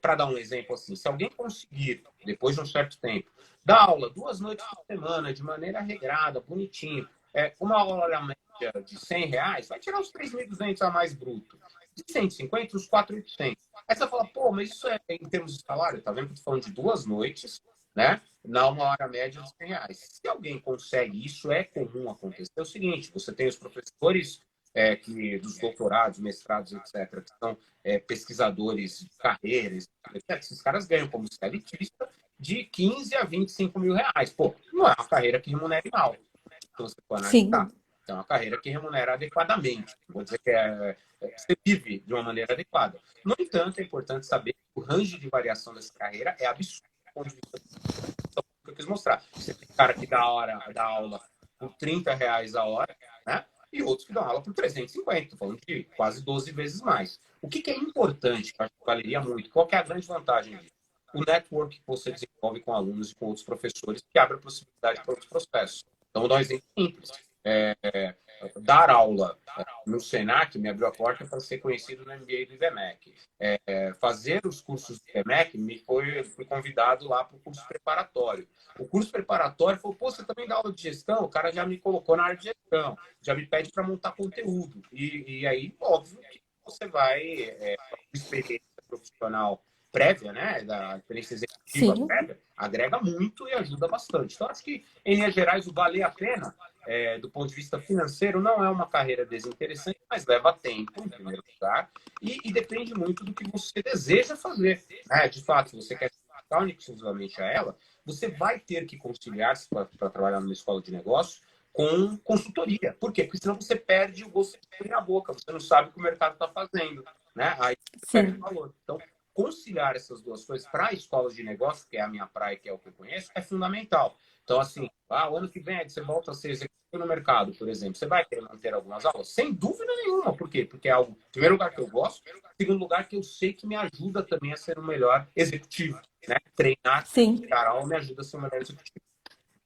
para dar um exemplo assim, se alguém conseguir, depois de um certo tempo, dar aula 2 noites por semana, de maneira regrada, bonitinho, uma aula média de R$ 100, vai tirar os 3.200 a mais bruto. De 150, os 4.800. Aí você fala, pô, mas isso é em termos de salário, tá vendo que eu tô falando de 2 noites, né? Na uma hora média de R$ 100. Se alguém consegue, isso é comum acontecer, é o seguinte, você tem os professores dos doutorados, mestrados, etc., que são pesquisadores de carreiras, esses caras ganham como CLTista de 15 a R$ 25.000. Pô, não é uma carreira que remunere mal. Então, você pode analisar. Sim, É uma carreira que remunera adequadamente. Vou dizer que você vive de uma maneira adequada. No entanto, é importante saber que o range de variação dessa carreira é absurdo do ponto de vista que eu quis mostrar. Você tem cara que dá aula por R$ 30 a hora, né? E outros que dão aula por 350. Estou falando de quase 12 vezes mais. O que é importante, que eu acho que valeria muito? Qual que é a grande vantagem disso? O network que você desenvolve com alunos e com outros professores que abre a possibilidade para outros processos. Então, vou dar um exemplo simples. Dar aula no Senac me abriu a porta para ser conhecido no MBA do IBMEC. Fazer os cursos do IBMEC, fui convidado lá para o curso preparatório. O curso preparatório falou, pô, você também dá aula de gestão? O cara já me colocou na área de gestão, já me pede para montar conteúdo. E aí, óbvio que você vai, experiência profissional prévia, né, da experiência executiva sim, prévia, agrega muito e ajuda bastante. Então, acho que, em linhas gerais, o valer a pena do ponto de vista financeiro, não é uma carreira desinteressante, mas leva tempo, em primeiro lugar, e depende muito do que você deseja fazer. Né? De fato, se você quer se dedicar única e exclusivamente a ela, você vai ter que conciliar-se para trabalhar numa escola de negócio com consultoria. Por quê? Porque senão você perde o gosto de comer na boca, você não sabe o que o mercado está fazendo. Né? Aí você perde sim. valor. Então, conciliar essas duas coisas para escolas de negócio, que é a minha praia, que é o que eu conheço, é fundamental. Então, assim, o ano que vem você volta a ser executivo no mercado, por exemplo. Você vai querer manter algumas aulas? Sem dúvida nenhuma. Por quê? Porque é algo, em primeiro lugar, que eu gosto, em segundo lugar, que eu sei que me ajuda também a ser um melhor executivo. Né? Treinar, Sim. dar aula me ajuda a ser um melhor executivo.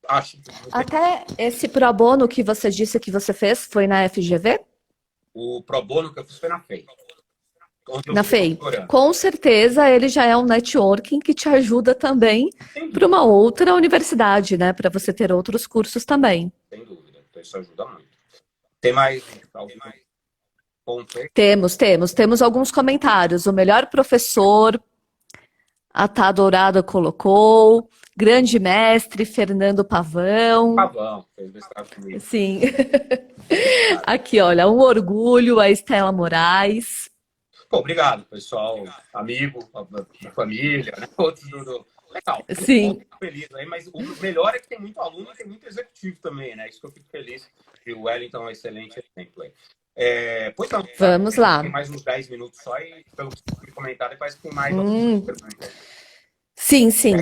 Acho que não tem... Até esse pro bono que você disse que você fez foi na FGV? O pro bono que eu fiz foi na FEI, onde eu Na fui FEI. doutorando. Com certeza ele já é um networking que te ajuda também Sem para dúvida, uma outra universidade, né? Para você ter outros cursos também. sem dúvida. Então, isso ajuda muito. Tem mais algum ponto aí? Temos alguns comentários. O melhor professor, a Tá Dourada colocou. Grande mestre, Fernando Pavão. Pavão, fez mestrado comigo. Sim. Aqui, olha, um orgulho, a Estela Moraes. Pô, obrigado, pessoal, amigo, da família, né? Outros Legal, muito bom, Sim, fico feliz aí, mas o melhor é que tem muito aluno e tem muito executivo também, né? Isso que eu fico feliz. E o Wellington é um excelente exemplo aí. Pois não, vamos tem lá. mais uns 10 minutos só e pelo que você comentar, parece que tem mais Hum, perguntas. sim, sim.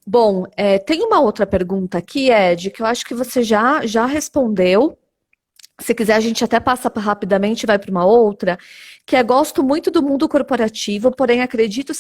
Bom, tem uma outra pergunta aqui, Ed, que eu acho que você já respondeu, Se quiser, a gente até passa rapidamente e vai para uma outra, que é gosto muito do mundo corporativo, porém acredito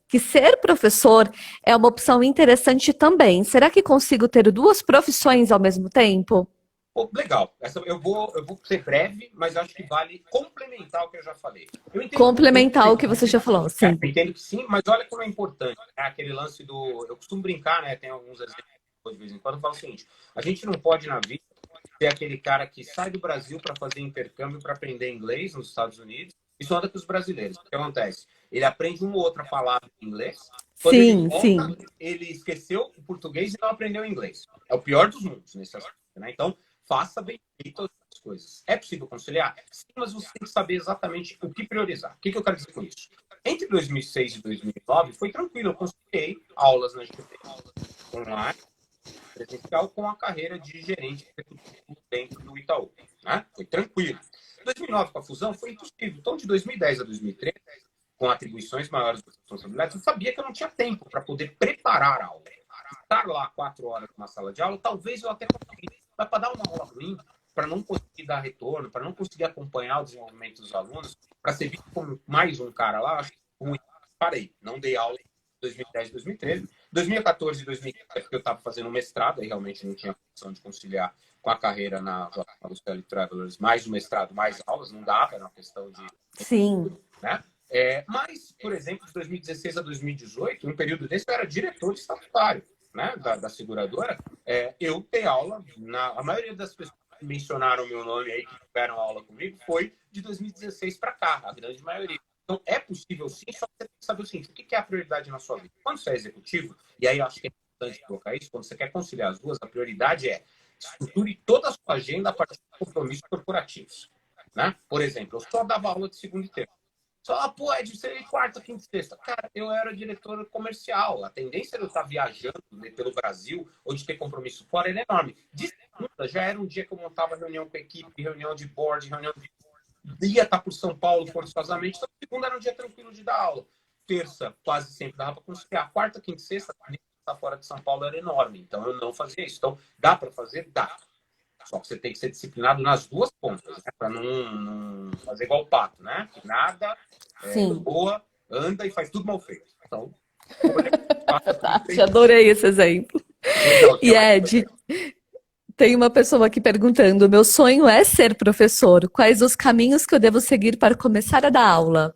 que ser professor é uma opção interessante também. Será que consigo ter duas profissões ao mesmo tempo? Pô, legal. Eu vou ser breve, mas acho que vale complementar o que eu já falei. Eu entendo que Complementar o que você já falou, sim. eu entendo que sim, mas olha como é importante. É aquele lance do. Eu costumo brincar, né? Tem alguns exemplos de vez em quando, eu falo o seguinte: a gente não pode na vida ser aquele cara que sai do Brasil para fazer intercâmbio para aprender inglês nos Estados Unidos e só anda com os brasileiros. O que acontece? Ele aprende uma ou outra palavra em inglês. Quando ele Sim, sim. volta, ele esqueceu o português e não aprendeu inglês. É o pior dos mundos nesse aspecto, né? Então, faça bem feito as coisas. É possível conciliar? Sim, mas você tem que saber exatamente o que priorizar. O que eu quero dizer com isso? Entre 2006 e 2009, foi tranquilo. Eu conciliei aulas na GP online, presencial, com a carreira de gerente executivo dentro do Itaú. Né? Foi tranquilo. 2009, com a fusão, foi impossível. Então, de 2010 a 2013, com atribuições maiores de responsabilidades, eu sabia que eu não tinha tempo para poder preparar a aula. Estar lá 4 horas numa sala de aula, talvez eu até conseguisse. Mas para dar uma aula ruim, para não conseguir dar retorno, para não conseguir acompanhar o desenvolvimento dos alunos, para ser visto como mais um cara lá, acho que ruim. Parei. Não dei aula em 2010, 2013. 2014 e 2015, porque eu estava fazendo um mestrado, aí realmente não tinha condição de conciliar com a carreira na Lustelli Travelers, mais o mestrado, mais aulas, não dava, era uma questão de. Sim. Né? Mas, por exemplo, de 2016 a 2018, um período desse, eu era diretor estatutário, né, da seguradora. Eu dei aula, a maioria das pessoas que mencionaram o meu nome aí, que tiveram aula comigo, foi de 2016 para cá, a grande maioria. Então, é possível sim, só você tem que saber o seguinte: o que é a prioridade na sua vida? Quando você é executivo, e aí eu acho que é importante colocar isso, quando você quer conciliar as duas, a prioridade é estruture toda a sua agenda a partir de compromissos corporativos. Né? Por exemplo, eu só dava aula de segunda e terça. Só, pô, é de ser quarta, quinta e sexta. Cara, eu era diretor comercial. A tendência de eu estar viajando, né, pelo Brasil ou de ter compromisso fora é enorme. De segunda já era um dia que eu montava reunião com a equipe, reunião de board, reunião de. Ia estar por São Paulo forçosamente. Então, segunda era um dia tranquilo de dar aula. Terça, quase sempre dava para conciliar. Quarta, quinta e sexta, estar fora de São Paulo era enorme. Então, eu não fazia isso. Então, dá para fazer? Dá. Só que você tem que ser disciplinado nas duas pontas, né? Para não fazer igual o pato, né? Que nada, Sim. boa, anda e faz tudo mal feito. Então, Tati, adorei esse exemplo. legal. E Ed, tem uma pessoa aqui perguntando: meu sonho é ser professor. Quais os caminhos que eu devo seguir para começar a dar aula?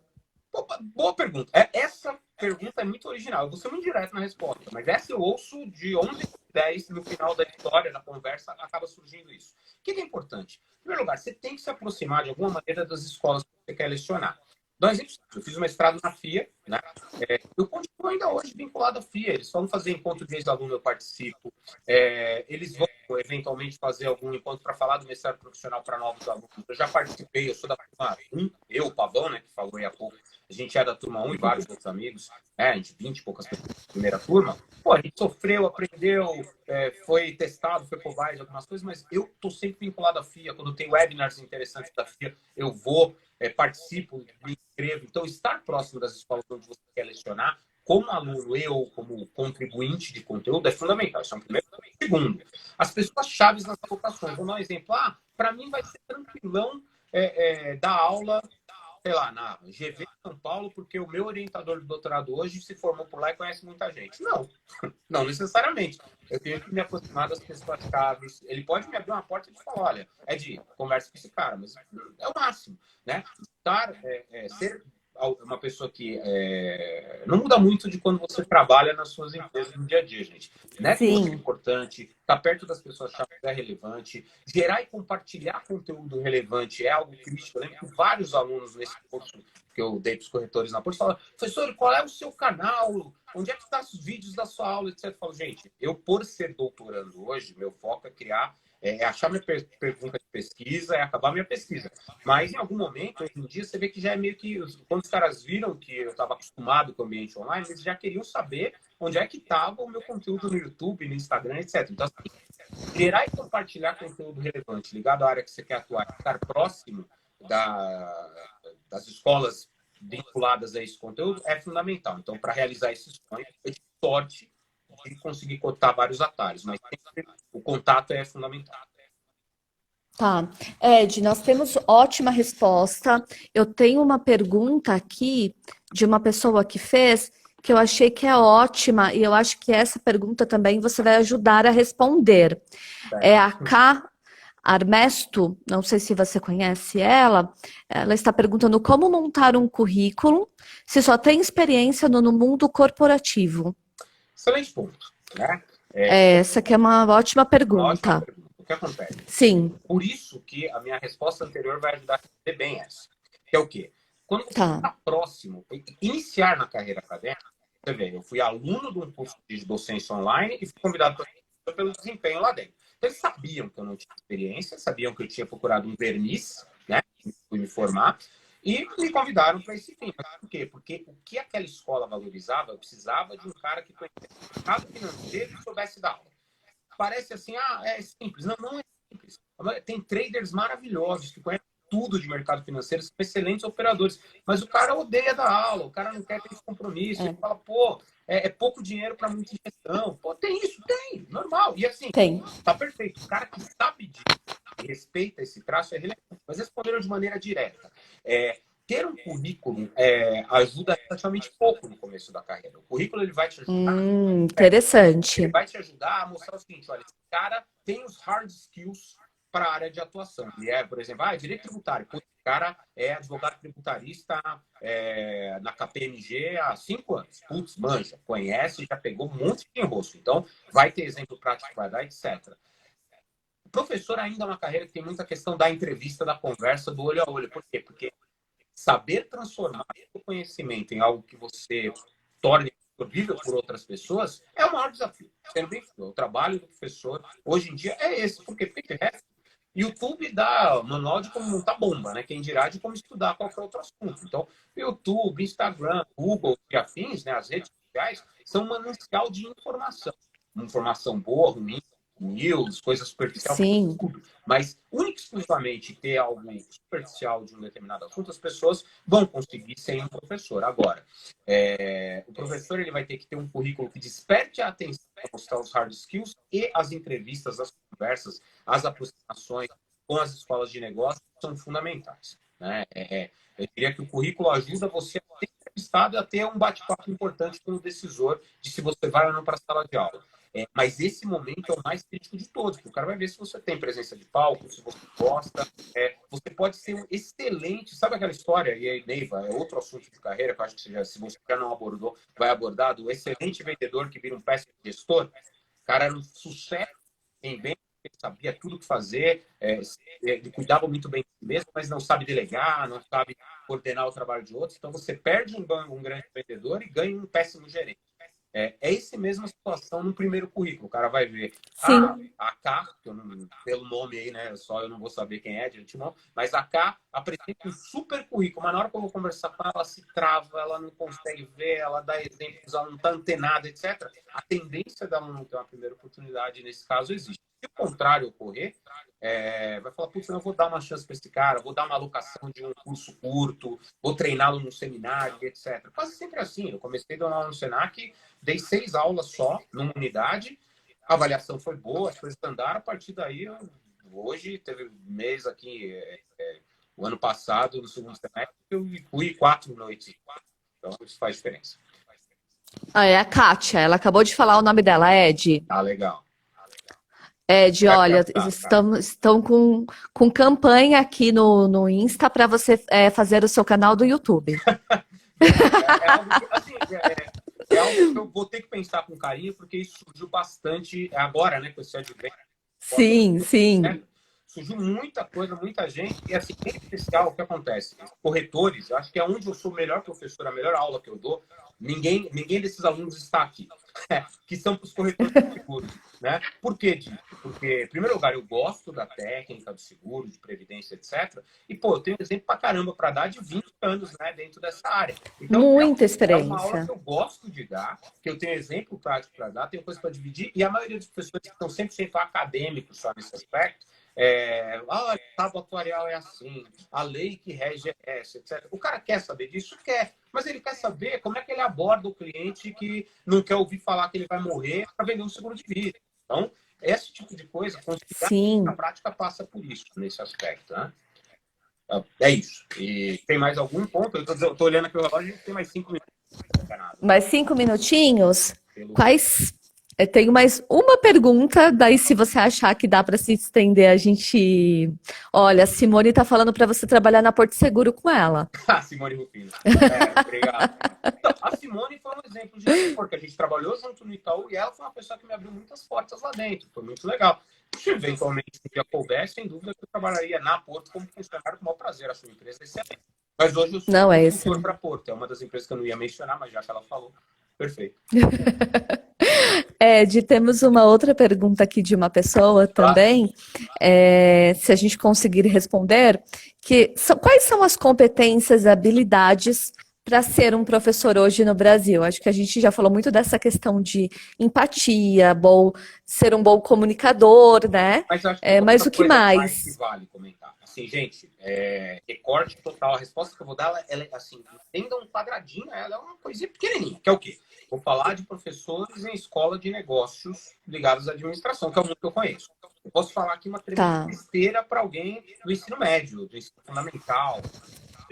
Boa pergunta. Essa pergunta é muito original. Eu vou ser muito direto na resposta, mas essa eu ouço de 11 a 10 no final da história, da conversa, acaba surgindo isso. O que é importante? Em primeiro lugar, você tem que se aproximar de alguma maneira das escolas que você quer lecionar. Dá um exemplo. Eu fiz um mestrado na FIA, né? Eu continuo ainda hoje vinculado à FIA. Eles vão fazer encontro de ex-aluno, eu participo. Eles vão, eventualmente, fazer algum encontro para falar do mestrado profissional para novos alunos. Eu já participei, eu sou da turma 1, eu, o Pavão, né, que falou aí há pouco. A gente é da turma 1 e vários outros amigos, a gente 20 e poucas pessoas na primeira turma. Pô, a gente sofreu, aprendeu, foi testado, foi cobaia de algumas coisas, mas eu estou sempre vinculado à FIA. Quando tem webinars interessantes da FIA, eu vou, participo, me inscrevo. Então, estar próximo das escolas onde você quer lecionar, como aluno e ou como contribuinte de conteúdo, é fundamental. Isso é um primeiro. Segundo, as pessoas chaves nas vocações. Vou dar um exemplo. Para mim vai ser tranquilão dar aula, sei lá, na GV de São Paulo, porque o meu orientador de doutorado hoje se formou por lá e conhece muita gente. Não, não necessariamente. Eu tenho que me aproximar das pessoas chaves. Ele pode me abrir uma porta e falar: olha, Ed, conversa com esse cara, mas é o máximo, né? Ser uma pessoa que não muda muito de quando você trabalha nas suas empresas no dia a dia, gente. Network é Sim. importante, estar perto das pessoas chaves é relevante, gerar e compartilhar conteúdo relevante é algo crítico. Eu lembro que vários alunos nesse curso que eu dei para os corretores na Porto falaram: professor, qual é o seu canal? Onde é que estão os vídeos da sua aula, etc. Eu falo: gente, eu, por ser doutorando hoje, meu foco é criar, achar minha pergunta de pesquisa, é acabar minha pesquisa. Mas, em algum momento, hoje em dia, você vê que já é meio que... Quando os caras viram que eu estava acostumado com o ambiente online, eles já queriam saber onde é que estava o meu conteúdo no YouTube, no Instagram, etc. Então, assim, gerar e compartilhar conteúdo relevante ligado à área que você quer atuar, estar próximo das escolas vinculadas a esse conteúdo é fundamental. Então, para realizar esse sonho, eu tive sorte de conseguir cortar vários atalhos, mas sempre o contato é fundamental. Tá. Ed, nós temos ótima resposta. Eu tenho uma pergunta aqui de uma pessoa que fez, que eu achei que é ótima, e eu acho que essa pergunta também você vai ajudar a responder. É a Certo. K. Armesto, não sei se você conhece ela, ela está perguntando como montar um currículo se só tem experiência no mundo corporativo. Excelente ponto, né? Essa que é uma ótima Uma ótima pergunta. pergunta. O que acontece? Sim, Por isso que a minha resposta anterior vai ajudar a entender bem essa. Que é o quê? Quando você tá. está próximo, iniciar na carreira acadêmica, você vê, eu fui aluno de um curso de docência online e fui convidado pelo desempenho lá dentro. Então, eles sabiam que eu não tinha experiência, sabiam que eu tinha procurado um verniz, né? Fui me formar, e me convidaram para esse fim. Mas por quê? Porque o que aquela escola valorizava, eu precisava de um cara que conhecesse o mercado financeiro e soubesse dar aula. Parece assim, é simples. Não, não é simples. Tem traders maravilhosos que conhecem tudo de mercado financeiro, são excelentes operadores, mas o cara odeia dar aula, o cara não quer ter esse compromisso, ele É, fala, pô, é pouco dinheiro para muita injeção. Pô, tem isso? Tem, normal. E assim, tem. tá perfeito. O cara que sabe disso e respeita esse traço é relevante. Mas responderam de maneira direta. Ter um currículo ajuda relativamente pouco no começo da carreira. O currículo ele vai te ajudar ele Interessante. vai te ajudar a mostrar o seguinte: olha, esse cara tem os hard skills para a área de atuação. Ele é, por exemplo, direito tributário. Pô, esse cara é advogado tributarista na KPMG há 5 anos. Putz, manja, conhece, já pegou um monte de enrosco. Então, vai ter exemplo prático para dar, etc. O professor ainda é uma carreira que tem muita questão da entrevista, da conversa, do olho a olho. Por quê? Porque saber transformar o conhecimento em algo que você torne absorvível por outras pessoas é o maior desafio. Sendo bem, o trabalho do professor hoje em dia é esse, porque de resto, YouTube dá manual de como montar bomba, né? Quem dirá de como estudar qualquer outro assunto. Então, YouTube, Instagram, Google e afins, né? As redes sociais são um manancial de informação. Informação boa, ruim, news, coisa superficial, Sim. tudo. Mas, única e exclusivamente ter algo superficial de um determinado assunto, as pessoas vão conseguir sem um professor. Agora, o professor ele vai ter que ter um currículo que desperte a atenção para mostrar os hard skills e as entrevistas, as conversas, as aproximações com as escolas de negócio são fundamentais. Né? Eu diria que o currículo ajuda você a ser entrevistado e a ter um bate-papo importante com o decisor de se você vai ou não para a sala de aula. Mas esse momento é o mais crítico de todos, porque o cara vai ver se você tem presença de palco, se você gosta. Você pode ser um excelente. Sabe aquela história? E aí, Neiva, é outro assunto de carreira que eu acho que se você já não abordou, vai abordar do excelente vendedor que vira um péssimo gestor. O cara era um sucesso em venda, ele sabia tudo o que fazer, ele cuidava muito bem de si mesmo, mas não sabe delegar, não sabe coordenar o trabalho de outros. Então você perde um grande vendedor e ganha um péssimo gerente. É essa mesma situação no primeiro currículo. O cara vai ver Sim. a K, que eu não, pelo nome aí, né? Só eu não vou saber quem é de antemão, mas a K apresenta um super currículo, mas na hora que eu vou conversar com ela, ela se trava, ela não consegue ver, ela dá exemplos, ela não está antenada, etc. A tendência dela não ter uma primeira oportunidade nesse caso existe. Se o contrário ocorrer, vai falar, putz, eu vou dar uma chance para esse cara, vou dar uma alocação de um curso curto, vou treiná-lo num seminário, etc. Quase sempre assim. Eu comecei dando aula no Senac, dei 6 aulas só, numa unidade, a avaliação foi boa, as coisas andaram, a partir daí, hoje, teve mês aqui, o ano passado, no segundo semestre, eu fui 4 noites. Então, isso faz diferença. É a Kátia, ela acabou de falar o nome dela, Ed. Ah, legal. Ed, Vai te olha, ajudar, cara. estão com campanha aqui no Insta para você fazer o seu canal do YouTube. Beleza. É algo que, assim, é algo que eu vou ter que pensar com carinho, porque isso surgiu bastante agora, né, com esse advento. Sim, sim. Surgiu muita coisa, muita gente, e assim, em especial, o que acontece? Os corretores, eu acho que é onde eu sou o melhor professor, a melhor aula que eu dou, ninguém desses alunos está aqui, que são para os corretores de seguros, né? Por que disso? Porque, em primeiro lugar, eu gosto da técnica do seguro, de previdência, etc. E, pô, eu tenho exemplo pra caramba para dar de 20 anos, né, dentro dessa área. Então, Muita é uma aula que experiência. eu gosto de dar, que eu tenho exemplo prático para dar, tenho coisa para dividir, e a maioria dos professores que estão 100% acadêmicos só nesse aspecto, o cabo atuarial é assim, a lei que rege é essa, etc. O cara quer saber disso? Quer. Mas ele quer saber como é que ele aborda o cliente que não quer ouvir falar que ele vai morrer para vender um seguro de vida. Então, esse tipo de coisa, Sim. a prática passa por isso, nesse aspecto, né? É isso. E tem mais algum ponto? Eu tô olhando aqui o relógio e tem mais 5 minutos. Mais 5 minutinhos? Pelo... Quais? Tenho mais uma pergunta, daí se você achar que dá para se estender, a gente. Olha, a Simone está falando para você trabalhar na Porto Seguro com ela. Ah, Simone Rufino. Obrigado. Então, a Simone foi um exemplo de gestor, que a gente trabalhou junto no Itaú e ela foi uma pessoa que me abriu muitas portas lá dentro. Foi muito legal. Se eventualmente um dia couber, sem dúvida que eu trabalharia na Porto como funcionário com o maior prazer. A sua empresa é excelente. Mas hoje eu sou Não, é consultor excelente. para Porto. É uma das empresas que eu não ia mencionar, mas já que ela falou, perfeito. Ed, temos uma outra pergunta aqui de uma pessoa também, se a gente conseguir responder, quais são as competências e habilidades para ser um professor hoje no Brasil? Acho que a gente já falou muito dessa questão de empatia, ser um bom comunicador, né? Mas eu acho que Mas outra o que coisa mais que mais? vale comentar. Assim, gente, recorte total. A resposta que eu vou dar, ela é assim, entenda um quadradinho, ela é uma coisinha pequenininha, que é o quê? Vou falar de professores em escola de negócios ligados à administração, que é o mundo que eu conheço. Eu posso falar aqui uma tremenda Tá. besteira para alguém do ensino médio, do ensino fundamental,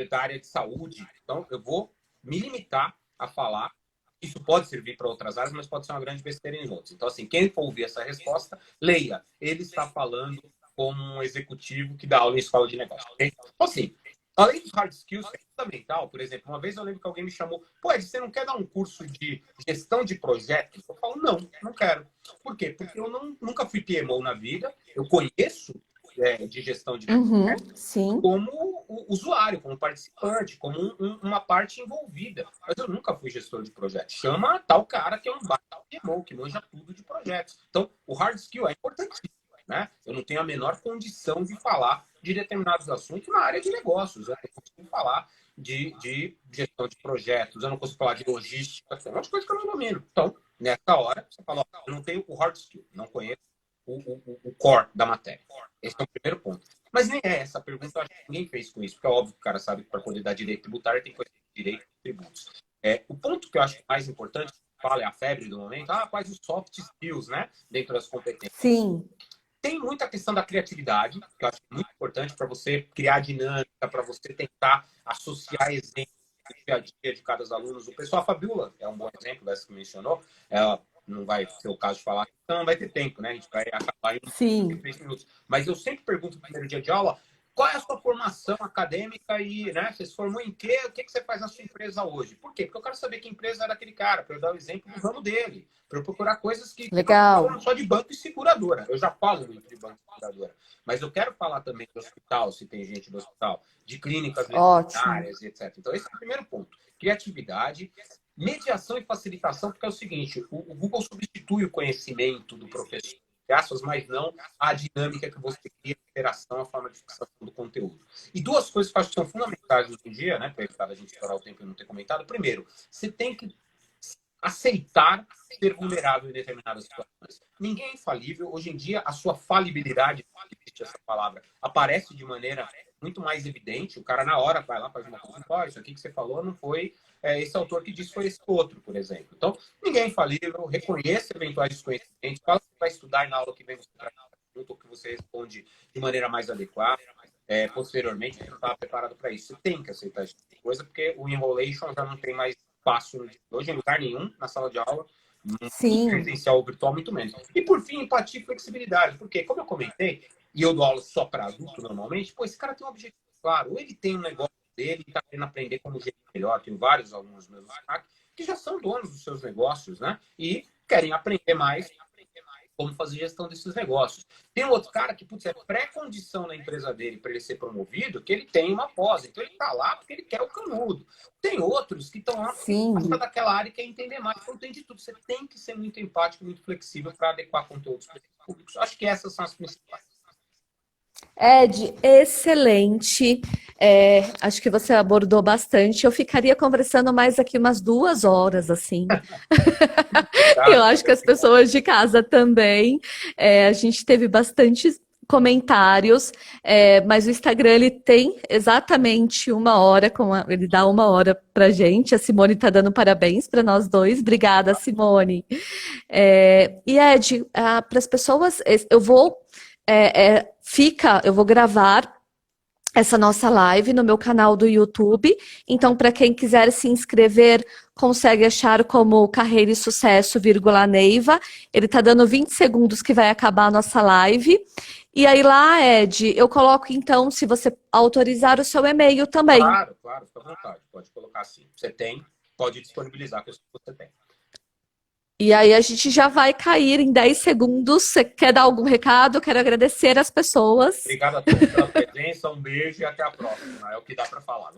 da área de saúde. Então, eu vou me limitar a falar. Isso pode servir para outras áreas, mas pode ser uma grande besteira em outros. Então, assim, quem for ouvir essa resposta, leia. Ele está falando como um executivo que dá aula em escola de negócio. Okay? Então, assim, além dos hard skills, que é fundamental, por exemplo, uma vez eu lembro que alguém me chamou, pô, Ed, você não quer dar um curso de gestão de projetos? Eu falo, não, não quero. Por quê? Porque eu nunca fui PMO na vida, eu conheço de gestão de projetos, Sim. como usuário, como participante, como uma parte envolvida. Mas eu nunca fui gestor de projeto. Chama tal cara que é um baita PMO, que manja tudo de projetos. Então, o hard skill é importantíssimo, né? Eu não tenho a menor condição de falar de determinados assuntos na área de negócios. Eu não consigo falar de gestão de projetos, eu não consigo falar de logística, tem um monte de coisa que eu não domino. Então, nessa hora, você fala, ó, eu não tenho o hard skill, não conheço o core da matéria. Esse é o primeiro ponto. Mas nem é essa pergunta, eu acho que ninguém fez com isso, porque é óbvio que o cara sabe que para poder dar direito tributário tem que conhecer direito e tributos. O ponto que eu acho mais importante, fala, é a febre do momento, quais os soft skills, né, dentro das competências. Sim. Tem muita questão da criatividade, que eu acho muito importante para você criar dinâmica, para você tentar associar exemplos do dia a dia de cada aluno. O pessoal, a Fabiola é um bom exemplo dessa que mencionou. Ela não vai ser o caso de falar, então não vai ter tempo, né? A gente vai acabar em 3 minutos. Mas eu sempre pergunto no primeiro dia de aula, qual é a sua formação acadêmica e, né, você se formou em quê? O que você faz na sua empresa hoje? Por quê? Porque eu quero saber que empresa é daquele cara, para eu dar o exemplo do ramo dele, para eu procurar coisas que Legal. não só de banco e seguradora. Eu já falo muito de banco e seguradora, mas eu quero falar também do hospital, se tem gente do hospital, de clínicas veterinárias, etc. Então, esse é o primeiro ponto. Criatividade, mediação e facilitação, porque é o seguinte, o Google substitui o conhecimento do professor, mas não a dinâmica que você cria, a interação, a forma de fixação do conteúdo. E duas coisas que eu acho que são fundamentais hoje em dia, né, para evitar a gente estourar o tempo e não ter comentado. Primeiro, você tem que aceitar ser vulnerável em determinadas situações. Ninguém é infalível. Hoje em dia, a sua falibilidade, existe essa palavra, aparece de maneira muito mais evidente. O cara, na hora, vai lá, faz uma coisa, isso aqui que você falou não foi esse autor que disse, foi esse outro, por exemplo. Então, ninguém é infalível, reconheça eventuais desconhecimentos, fala que vai estudar e na aula que vem você pergunta o que você responde de maneira mais adequada. Posteriormente, você não estava preparado para isso. Você tem que aceitar essa coisa, porque o enrolation já não tem mais espaço hoje em lugar nenhum, na sala de aula, presencial ou virtual, muito menos. E, por fim, empatia e flexibilidade. Porque, como eu comentei, e eu dou aula só para adulto normalmente, esse cara tem um objetivo claro. Ou ele tem um negócio dele e está querendo aprender como gerir melhor. Tenho vários alunos meus que já são donos dos seus negócios, né? E querem aprender mais como fazer gestão desses negócios. Tem um outro cara que, é pré-condição na empresa dele para ele ser promovido, que ele tem uma pós. Então, ele está lá porque ele quer o canudo. Tem outros que estão lá para daquela área e quer entender mais. Então, tem de tudo. Você tem que ser muito empático, muito flexível para adequar conteúdos para os públicos. Acho que essas são as principais. Ed, excelente. Acho que você abordou bastante. Eu ficaria conversando mais aqui umas 2 horas, assim. Eu acho que as pessoas de casa também. A gente teve bastante comentários, mas o Instagram ele tem exatamente 1 hora, ele dá 1 hora pra gente. A Simone tá dando parabéns para nós dois. Obrigada, Simone. E Ed, para as pessoas, eu vou gravar essa nossa live no meu canal do YouTube. Então, para quem quiser se inscrever, consegue achar como Carreira e Sucesso, Neiva. Ele está dando 20 segundos que vai acabar a nossa live. E aí lá, Ed, eu coloco então, se você autorizar, o seu e-mail também. Claro, fica à vontade. Pode colocar assim. Pode disponibilizar com isso que você tem. E aí a gente já vai cair em 10 segundos. Você quer dar algum recado? Quero agradecer as pessoas. Obrigado a todos pela presença, um beijo e até a próxima. É o que dá para falar.